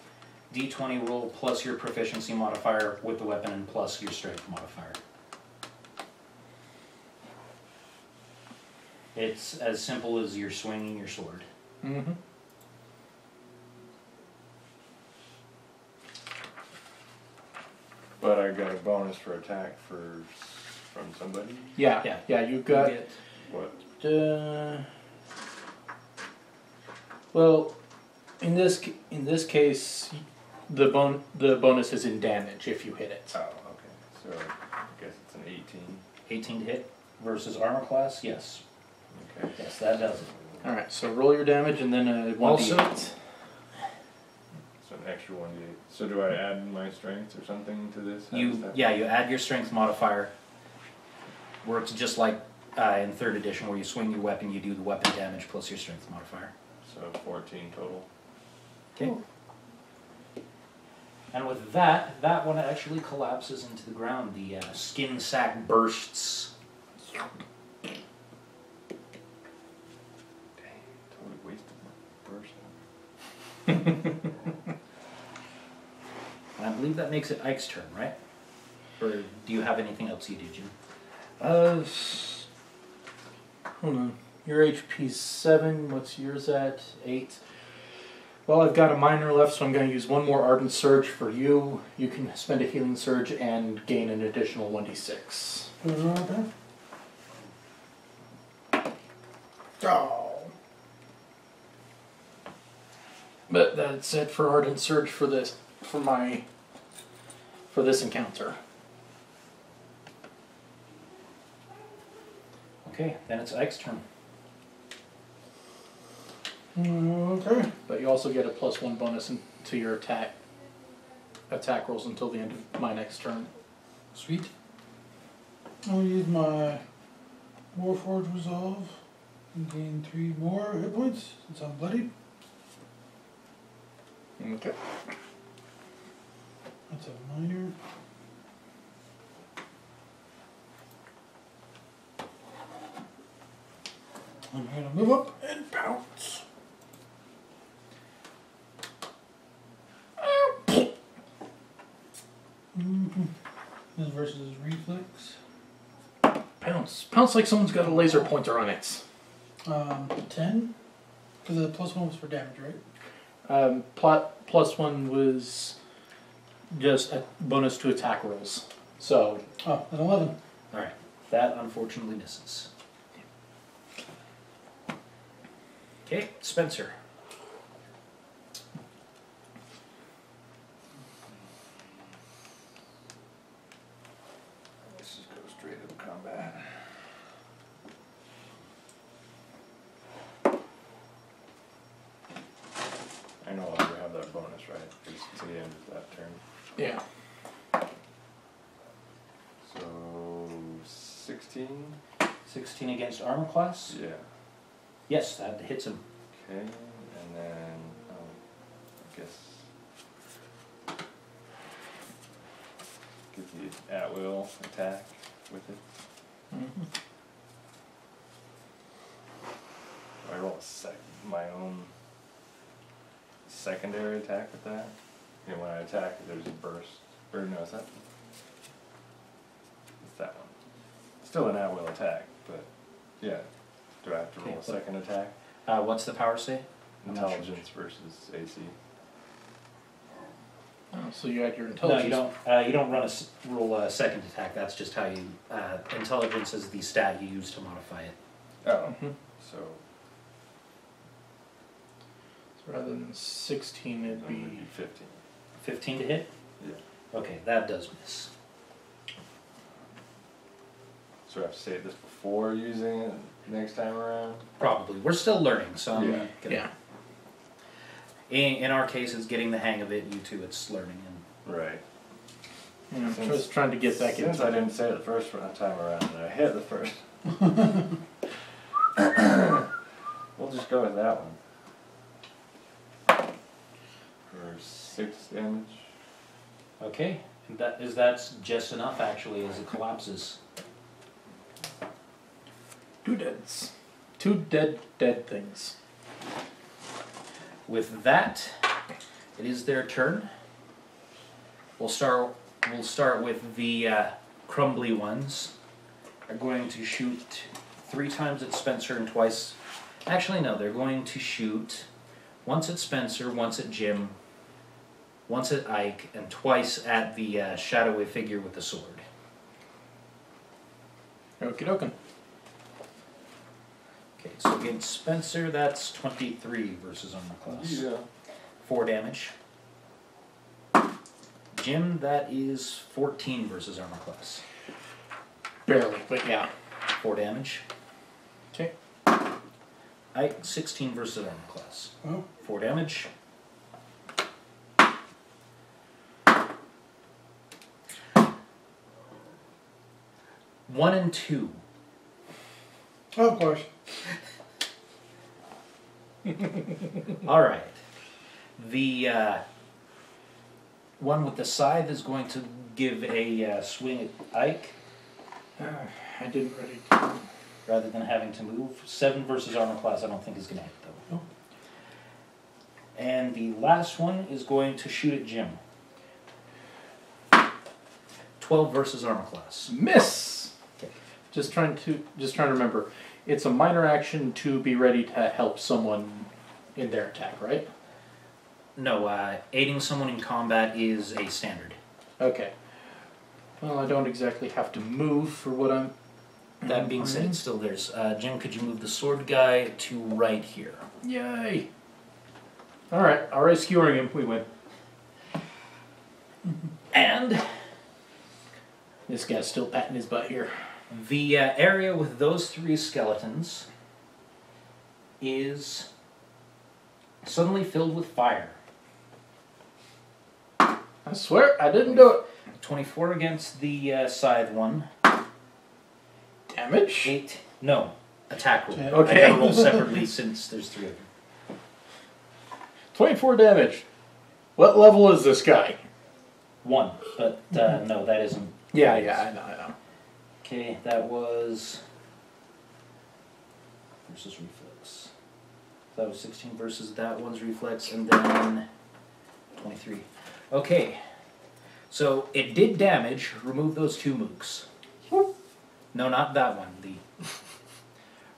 d20 roll plus your proficiency modifier with the weapon and plus your strength modifier. It's as simple as you're swinging your sword. Mm-hmm. But I got a bonus for attack from somebody. Yeah, you got... You get- What? Well, in this case, the bonus is in damage if you hit it. Oh, okay. So I guess it's an 18. 18 to hit versus armor class, yes. Okay. Yes, that does it. All right, so roll your damage and then a 1d8. Also- So an extra 1d8. So do I add my strength or something to this? How does that You add your strength modifier. Works just like in 3rd edition where you swing your weapon, you do the weapon damage plus your strength modifier. So 14 total. Okay. And with that one actually collapses into the ground. The skin sac bursts. Dang, totally wasted my burst. And I believe that makes it Ike's turn, right? Or do you have anything else you do, Jim? Hold on. Your HP's 7. What's yours at? 8. Well, I've got a minor left, so I'm going to use one more Ardent Surge for you. You can spend a Healing Surge and gain an additional 1d6. Okay. Oh. But that's it for Ardent Surge for this encounter. Okay, then it's Ike's turn. Okay. But you also get a +1 bonus to your attack rolls until the end of my next turn. Sweet. I'll use my Warforged Resolve and gain 3 more hit points since I'm bloodied. Okay. That's a minor. I'm gonna move up and pounce. This versus reflex. Pounce like someone's got a laser pointer on it. 10? Because the +1 was for damage, right? +1 was just a bonus to attack rolls. So, Oh, an 11. Alright, that unfortunately misses. Okay, Spencer. Let's just go straight into combat. I no longer have that bonus, right? It's to the end of that turn. yeah. So 16? 16 against armor class? Yeah. Yes, that hits him. Okay, and then I guess get the at-will attack with it. Mm-hmm. Do I roll my own secondary attack with that? You know, when I attack, there's a burst. Or no, is that? It's that one. Still an at-will attack, but yeah. Do I have to roll a second attack? What's the power say? Intelligence versus AC. Oh, so you add your No, intelligence. you don't. You don't roll a second attack. That's just how you. Intelligence is the stat you use to modify it. Oh, So so rather than 16, it'd it would be be 15. 15 to hit. Yeah. Okay, that does miss. So I have to say this before using it next time around? Probably. We're still learning, so I'm Yeah. gonna- yeah. In our case, it's getting the hang of it. You two, it's learning. And Right. I'm Since- just trying to get back Since into I didn't say it the first time around, and I hit the first. We'll just go with that one. For 6 damage. okay, and that's just enough actually, as it collapses. 2 deads. 2 dead things. With that, it is their turn. We'll start with the crumbly ones. Are going to shoot 3 times at Spencer and twice. Actually, no. They're going to shoot once at Spencer, once at Jim, once at Ike, and twice at the shadowy figure with the sword. Okie dokie. Okay, so against Spencer, that's 23 versus armor class. Yeah. 4 damage. Jim, that is 14 versus armor class. Barely, but yeah. 4 damage. Okay. Ike, 16 versus armor class. Oh, 4 damage. One and 2. oh, of course. All right. The one with the scythe is going to give a swing at Ike I didn't ready to. rather than having to move. 7 versus armor class, I don't think is going to hit though. Oh. And the last one is going to shoot at Jim. 12 versus armor class. Miss! Okay. Just trying to remember. It's a minor action to be ready to help someone in their attack, right? No, aiding someone in combat is a standard. Okay. Well, I don't exactly have to move for what I'm... That being said, it's still theirs. Jim, could you move the sword guy to right here? Yay! Alright, alright, skewering him, we win. And This guy's still patting his butt here. the area with those 3 skeletons is suddenly filled with fire. I swear, I didn't do it. 24 against the scythe one. Damage? 8. No. Attack roll. Okay. I gotta roll separately since there's 3 of them. 24 damage. What level is this guy? 1. But no, that isn't. Yeah, I know. Okay, that was. Versus reflex. That was 16 versus that one's reflex, and then 23. Okay. So it did damage. Remove those 2 mooks. No, not that one.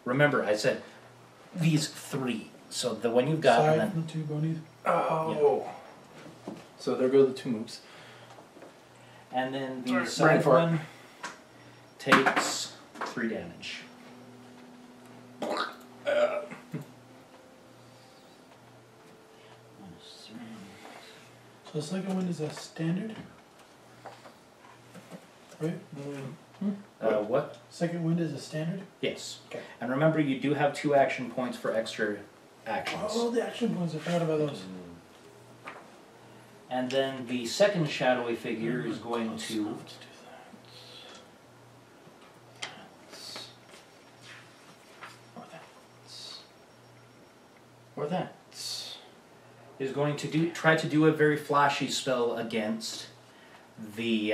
Remember, I said these 3. So the one you've got, Side and from the 2 bunnies. Oh. So there go the 2 moves. then the Alright, side brain fart. one takes 3 damage. So the second one is a standard, right? What? Second wind is a standard. Yes. Okay. And remember, you do have 2 action points for extra actions. Oh, the action points. I forgot about those. And then the second shadowy figure is going to. Or that. Is going to try to do a very flashy spell against the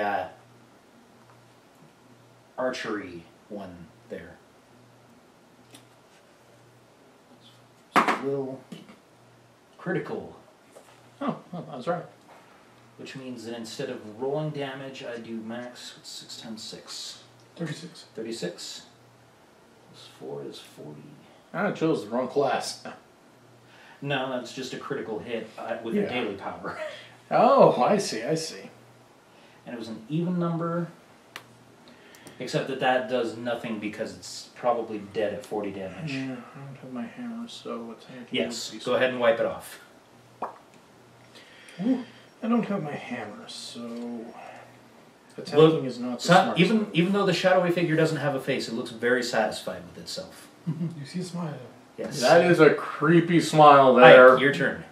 archery one there. will critical. Oh, well, I was right. Which means that instead of rolling damage, I do max 6 times 6. 36. 36. Plus 4 is 40. I chose the wrong class. No, that's just a critical hit with a daily power. Oh, I see. And it was an even number. Except that does nothing because it's probably dead at 40 damage. Yeah, I don't have my hammer, so what's happening? Yes, go ahead and wipe it off. Ooh, I don't have my hammer, so attacking is not the smart even though the shadowy figure doesn't have a face, it looks very satisfied with itself. You see a smile. Yes. That is a creepy smile there. Ike, your turn.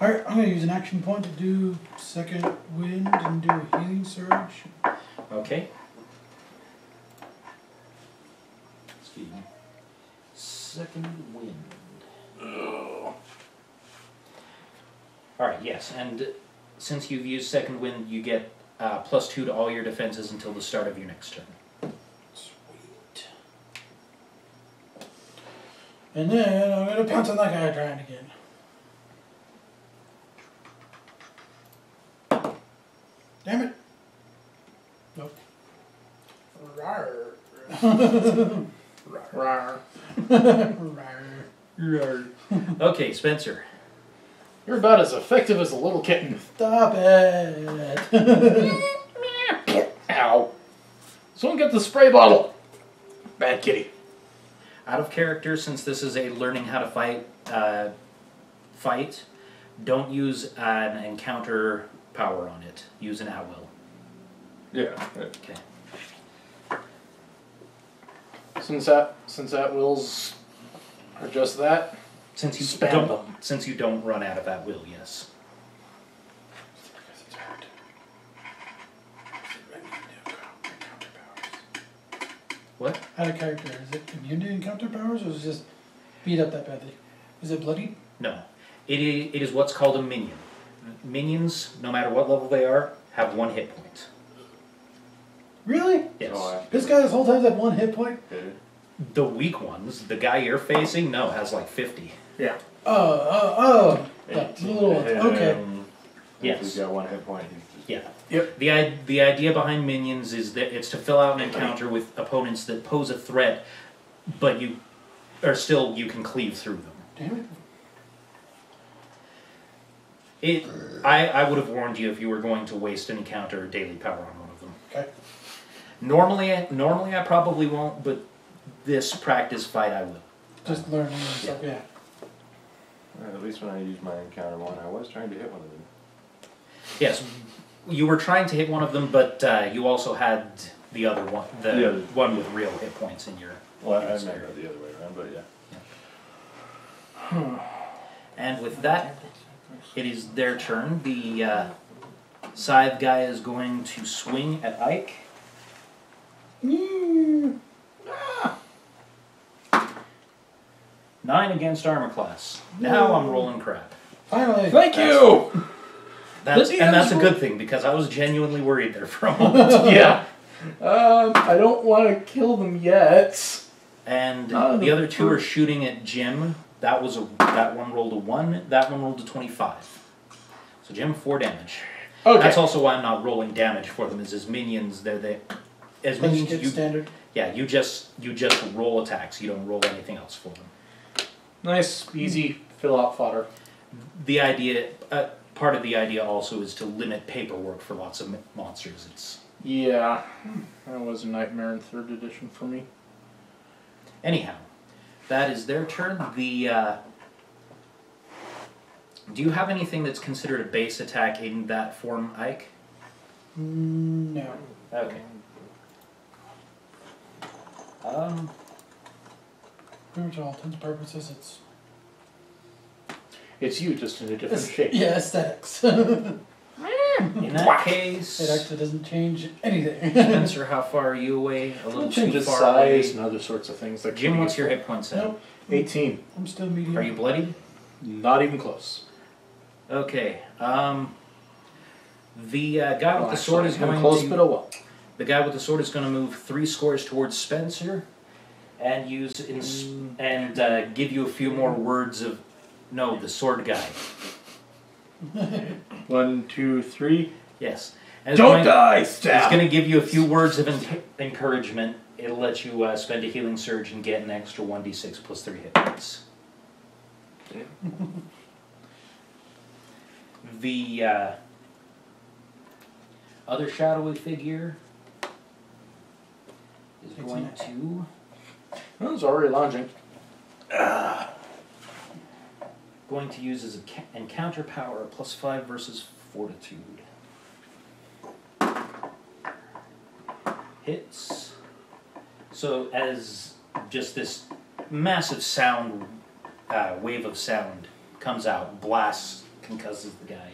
Alright, I'm going to use an action point to do second wind and do a healing surge. Okay. Excuse me. Second wind. Alright, yes, and since you've used second wind, you get +2 to all your defenses until the start of your next turn. Sweet. And then I'm going to pounce on that guy giant again. Damn it. Nope. Rawr. Rawr. Rawr. Okay, Spencer. You're about as effective as a little kitten. Stop it. Ow. Someone get the spray bottle. Bad kitty. Out of character, since this is a learning how to fight, don't use an encounter power on it. Use an at-will. Yeah. Okay. Since that wills are just that. Since you Spam them. Since you don't run out of at-will, yes. Because it's hard. What? Out of character, is it immune to encounter powers or is it just beat up that badly? Is it bloody? No. It is what's called a minion. Minions, no matter what level they are, have 1 hit point. Really? Yes. This guy this whole time's at 1 hit point? The weak ones, the guy you're facing, no, has like 50. Yeah. Oh. That little one. Okay. Yes. He's got 1 hit point. He's just Yeah. Yep. The idea behind minions is that it's to fill out an encounter with opponents that pose a threat, but you can cleave through them. Damn it. I would have warned you if you were going to waste an encounter or daily power on one of them. Okay. Normally I probably won't, but this practice fight I will. Just learning and stuff, yeah. Well, at least when I used my encounter one, I was trying to hit one of them. Yes, you were trying to hit one of them, but you also had the other one, the one with real hit points in your. Well, I meant that the other way around, but yeah. And with that, it is their turn. The scythe guy is going to swing at Ike. Mm. 9 against armor class. Now I'm rolling crap. Finally. Thank you. That's a good thing because I was genuinely worried there for a moment. Yeah. I don't want to kill them yet. And the other 2 are shooting at Jim. That one rolled a 1. That one rolled a 25. So Jim, 4 damage. Okay. That's also why I'm not rolling damage for them. As minions, as minions you standard. Yeah, you just roll attacks. You don't roll anything else for them. Nice, easy fill out fodder. The idea, part of the idea also is to limit paperwork for lots of monsters. Yeah, that was a nightmare in 3rd edition for me. Anyhow, that is their turn. Do you have anything that's considered a base attack in that form, Ike? No. Okay. Pretty much all intents and purposes, It's you, just in a different shape. Yeah, aesthetics. In that case, It actually doesn't change anything. Spencer, how far are you away? A little It'll too change its far size away. and other sorts of things. Like Jim, what's your hit points at? Nope. 18. I'm still medium. Are you bloodied? Not even close. Okay. The guy with the sword is going close, to. but oh well. The guy with the sword is going to move 3 squares towards Spencer, and give you a few more words of the sword guy. 1, 2, 3. Yes. Don't die, It's stab! going to give you a few words of encouragement. It'll let you spend a healing surge and get an extra 1d6 plus 3 hit points. The other shadowy figure is going to... That was already launching. Going to use his encounter power +5 versus fortitude. Hits. So as just this massive sound, wave of sound comes out, blasts, concusses the guy.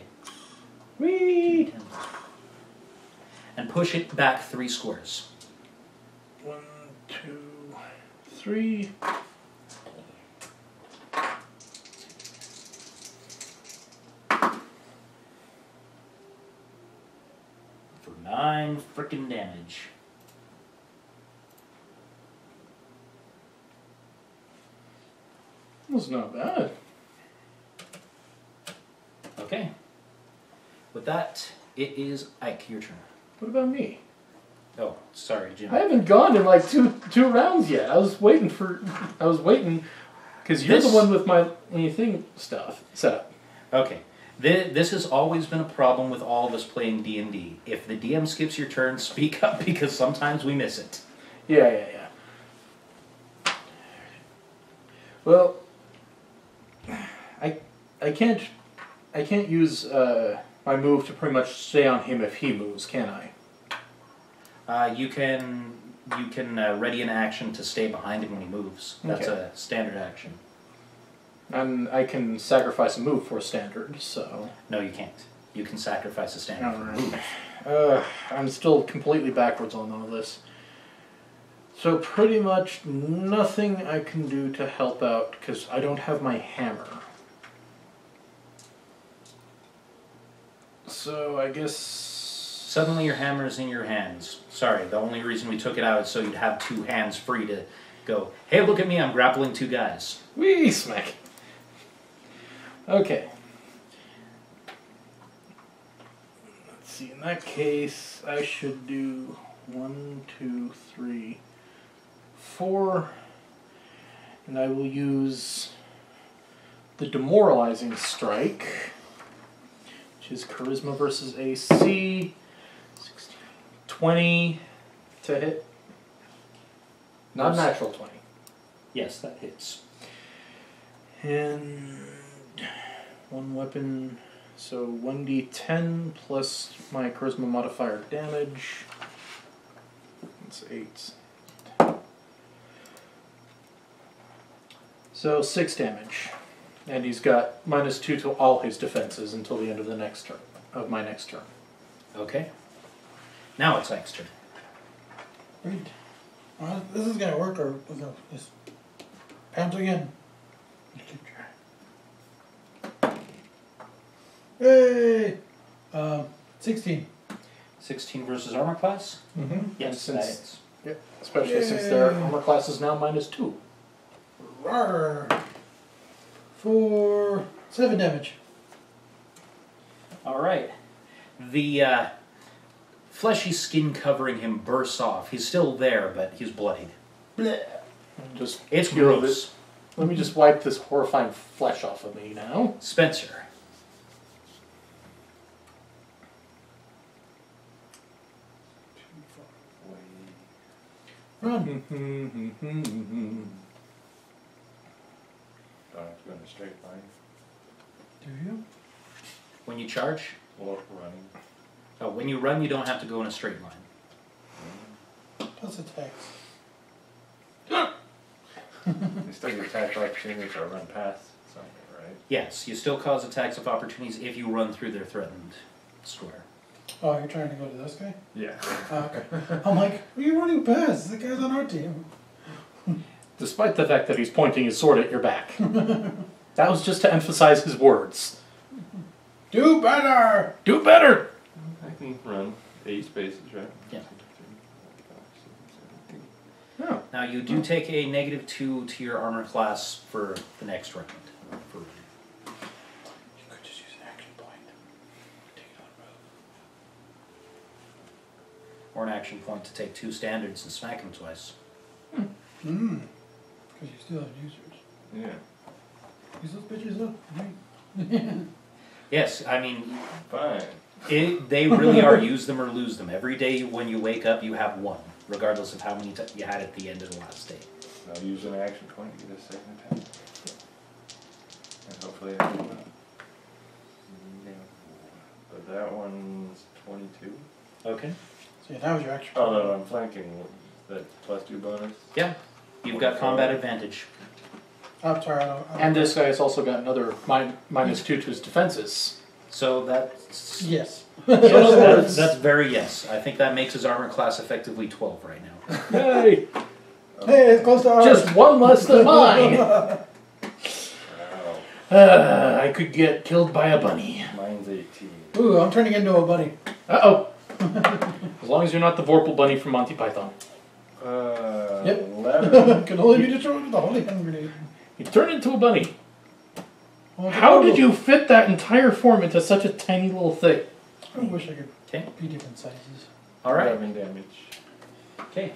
Whee! And push it back 3 squares. 1, 2, 3. For 9 frickin' damage. That's not bad. Okay. With that, it is Ike, your turn. What about me? Oh, sorry, Jim. I haven't gone in like two rounds yet. I was waiting because you're the one with my thing stuff set up. Okay. This has always been a problem with all of us playing D&D. If the DM skips your turn, speak up because sometimes we miss it. Yeah. Well, I can't use my move to pretty much stay on him if he moves, can I? You can ready an action to stay behind him when he moves. That's Okay. a standard action. And I can sacrifice a move for a standard, so... No, you can't. You can sacrifice a standard for a move. I'm still completely backwards on all this. So pretty much nothing I can do to help out, because I don't have my hammer. So I guess... Suddenly your hammer is in your hands. Sorry, the only reason we took it out is so you'd have 2 hands free to go, hey, look at me, I'm grappling 2 guys. Wee smack. Okay. Let's see, in that case, I should do 1, 2, 3, 4, and I will use the demoralizing strike, which is charisma versus AC, 16, 20 to hit. Not natural 20. Yes, that hits. And 1 weapon, so 1d10 plus my charisma modifier damage. That's 8. So 6 damage. And he's got -2 to all his defenses until the end of the next turn, of my next turn. Okay. Now it's Ike's turn. Great. This is gonna work, or just pounce again. Keep trying. Hey! 16. 16 versus armor class? Mm-hmm. Yes, And that since- hits. Yep. Especially since their armor class is now -2. Rawr. For 7 damage. Alright. The fleshy skin covering him bursts off. He's still there, but he's bloodied. Just It's peel it. gross. Let me just wipe this horrifying flesh off of me now. Spencer. Run. Don't have to go in a straight line. Do you? When you charge, Or running. when you run, you don't have to go in a straight line. Plus attacks. You still get attack opportunities or run past something, right? Yes, you still cause attacks of opportunities if you run through their threatened square. Oh, you're trying to go to this guy? Yeah. Okay. I'm like, who are you running past? The guy's on our team. Despite the fact that he's pointing his sword at your back. That was just to emphasize his words. Do better! Do better! I can run 8 spaces, right? Yeah. Oh. Now you do take a -2 to your armor class for the next round. You could just use an action point. Take it on a move. Or an action point to take 2 standards and smack him twice. Because you still have users. Yeah. Use those bitches up. Right? Yes, I mean, Fine. they really are use them or lose them. Every day when you wake up, you have 1, regardless of how many you had at the end of the last day. I'll use an action point to get a second attack. And hopefully I do that. But that one's 22. Okay. So yeah, that was your action. Oh no, I'm flanking. That +2 bonus. Yeah, you've got combat advantage. I'm sorry, I don't. And this guy has also got another -2 to his defenses. So that's Yes. yes, that's very yes. I think that makes his armor class effectively 12 right now. Hey! Hey, it's close to ours. Just one less than mine! Wow. I could get killed by a bunny. Mine's 18. Ooh, I'm turning into a bunny. Uh-oh. As long as you're not the Vorpal bunny from Monty Python. Yep. 11. Can only be destroyed with a holy hand grenade. You turn into a bunny. Well, How did you fit that entire form into such a tiny little thing? I wish I could Okay. be different sizes. All right. 11 damage. Okay.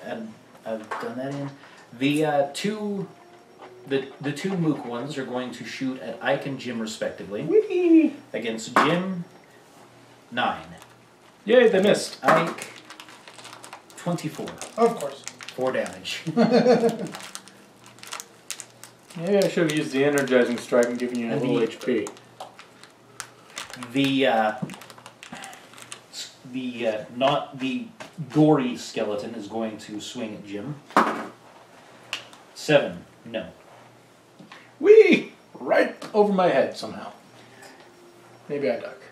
And I've done that in. The two Mook ones are going to shoot at Ike and Jim respectively. Whee! Against Jim, 9. Yay, they missed. Ike, 24. Of course. 4 damage. Maybe I should have used the energizing strike and given you a little HP. Not the gory skeleton is going to swing at Jim. 7. No. Whee! Right over my head somehow. Maybe I duck.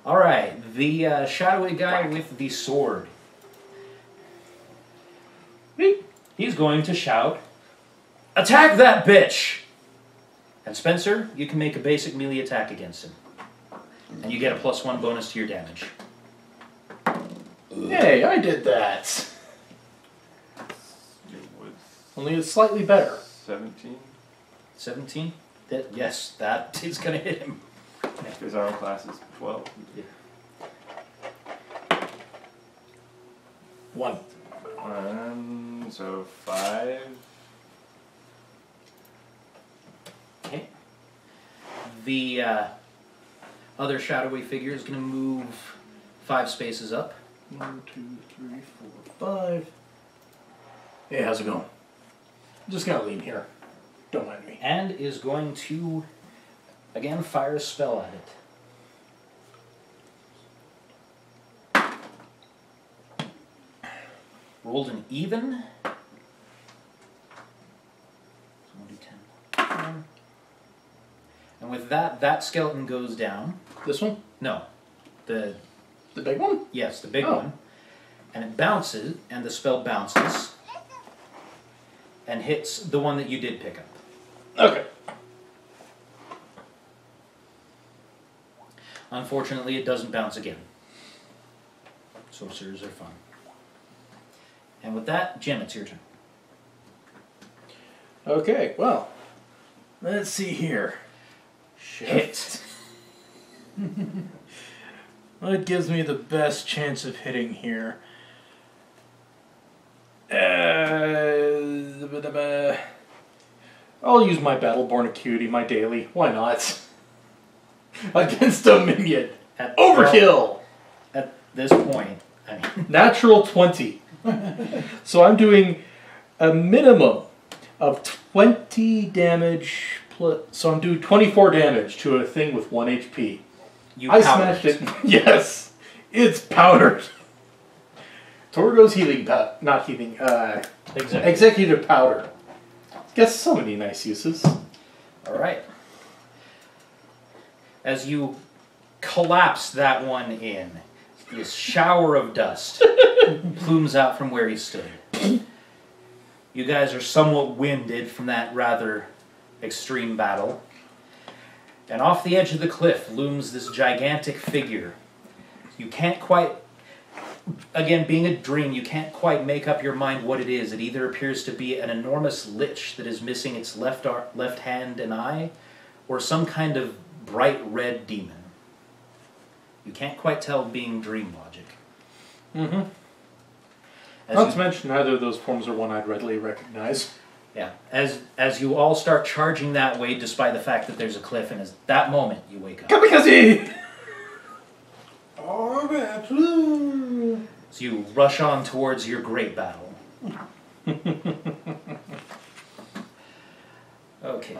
All right. The shadowy guy with the sword. Whee! He's going to shout, "Attack that bitch!" And Spencer, you can make a basic melee attack against him. And you get a +1 bonus to your damage. Hey, I did that. It was Only it's slightly better. 17. 17? Yes, that is going to hit him. His armor class is 12. 1. So 5. Okay. The other shadowy figure is going to move 5 spaces up. 1, 2, 3, 4, 5. Hey, how's it going? I'm just gonna lean here. Don't mind me. And is going to, again, fire a spell at it. Rolled an even. So 1d10. And with that, that skeleton goes down. This one? No. The big one? Yes, the big Oh. one. And it bounces, and the spell bounces, and hits the one that you did pick up. Okay. Unfortunately, it doesn't bounce again. Sorcerers are fun. And with that, Jim, it's your turn. Okay, well. Let's see here. Hit. What gives me the best chance of hitting here? I'll use my Battleborn Acuity, my daily. Why not? Against a minion. Overkill! At this point, I mean, Natural 20. So I'm doing a minimum of 20 damage. So I'm doing 24 damage to a thing with 1 HP. I smashed it. Yes, it's powdered. Torgo's healing powder, not healing. Executive powder. Gets so many nice uses. All right. As you collapse that one in, this shower of dust plumes out from where he stood. You guys are somewhat winded from that rather extreme battle. And off the edge of the cliff looms this gigantic figure. You can't quite again, being a dream, you can't quite make up your mind what it is. It either appears to be an enormous lich that is missing its left hand and eye, or some kind of bright red demon. You can't quite tell being dream logic. Mm-hmm. As Not you- to mention, neither of those forms are one I'd readily recognize. Yeah, as you all start charging that way, despite the fact that there's a cliff, and at that moment you wake up. Kamikaze! Oh, man. So you rush on towards your great battle. Okay.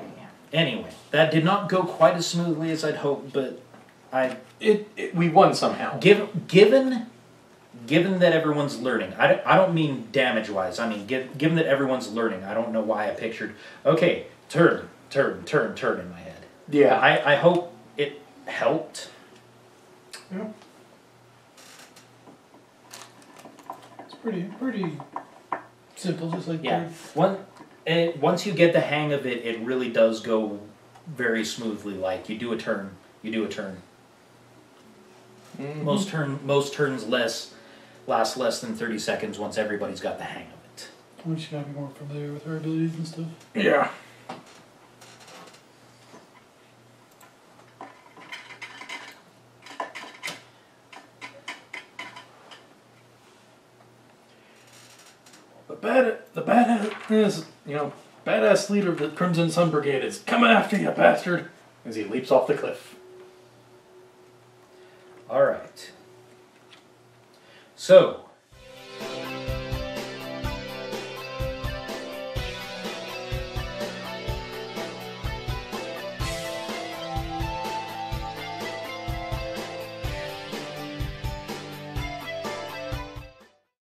Anyway, that did not go quite as smoothly as I'd hoped, but We won somehow. given that everyone's learning, I don't mean damage-wise, I mean given that everyone's learning, I don't know why I pictured, okay, turn in my head. Yeah. I hope it helped. Yeah. It's pretty simple, just like Yeah. that. Once you get the hang of it, it really does go very smoothly. Like you do a turn. Mhm. Most turns last less than 30 seconds once everybody's got the hang of it. We just gotta be more familiar with her abilities and stuff. Yeah. The badass leader of the Crimson Sun Brigade is coming after you, bastard! As he leaps off the cliff. All right. So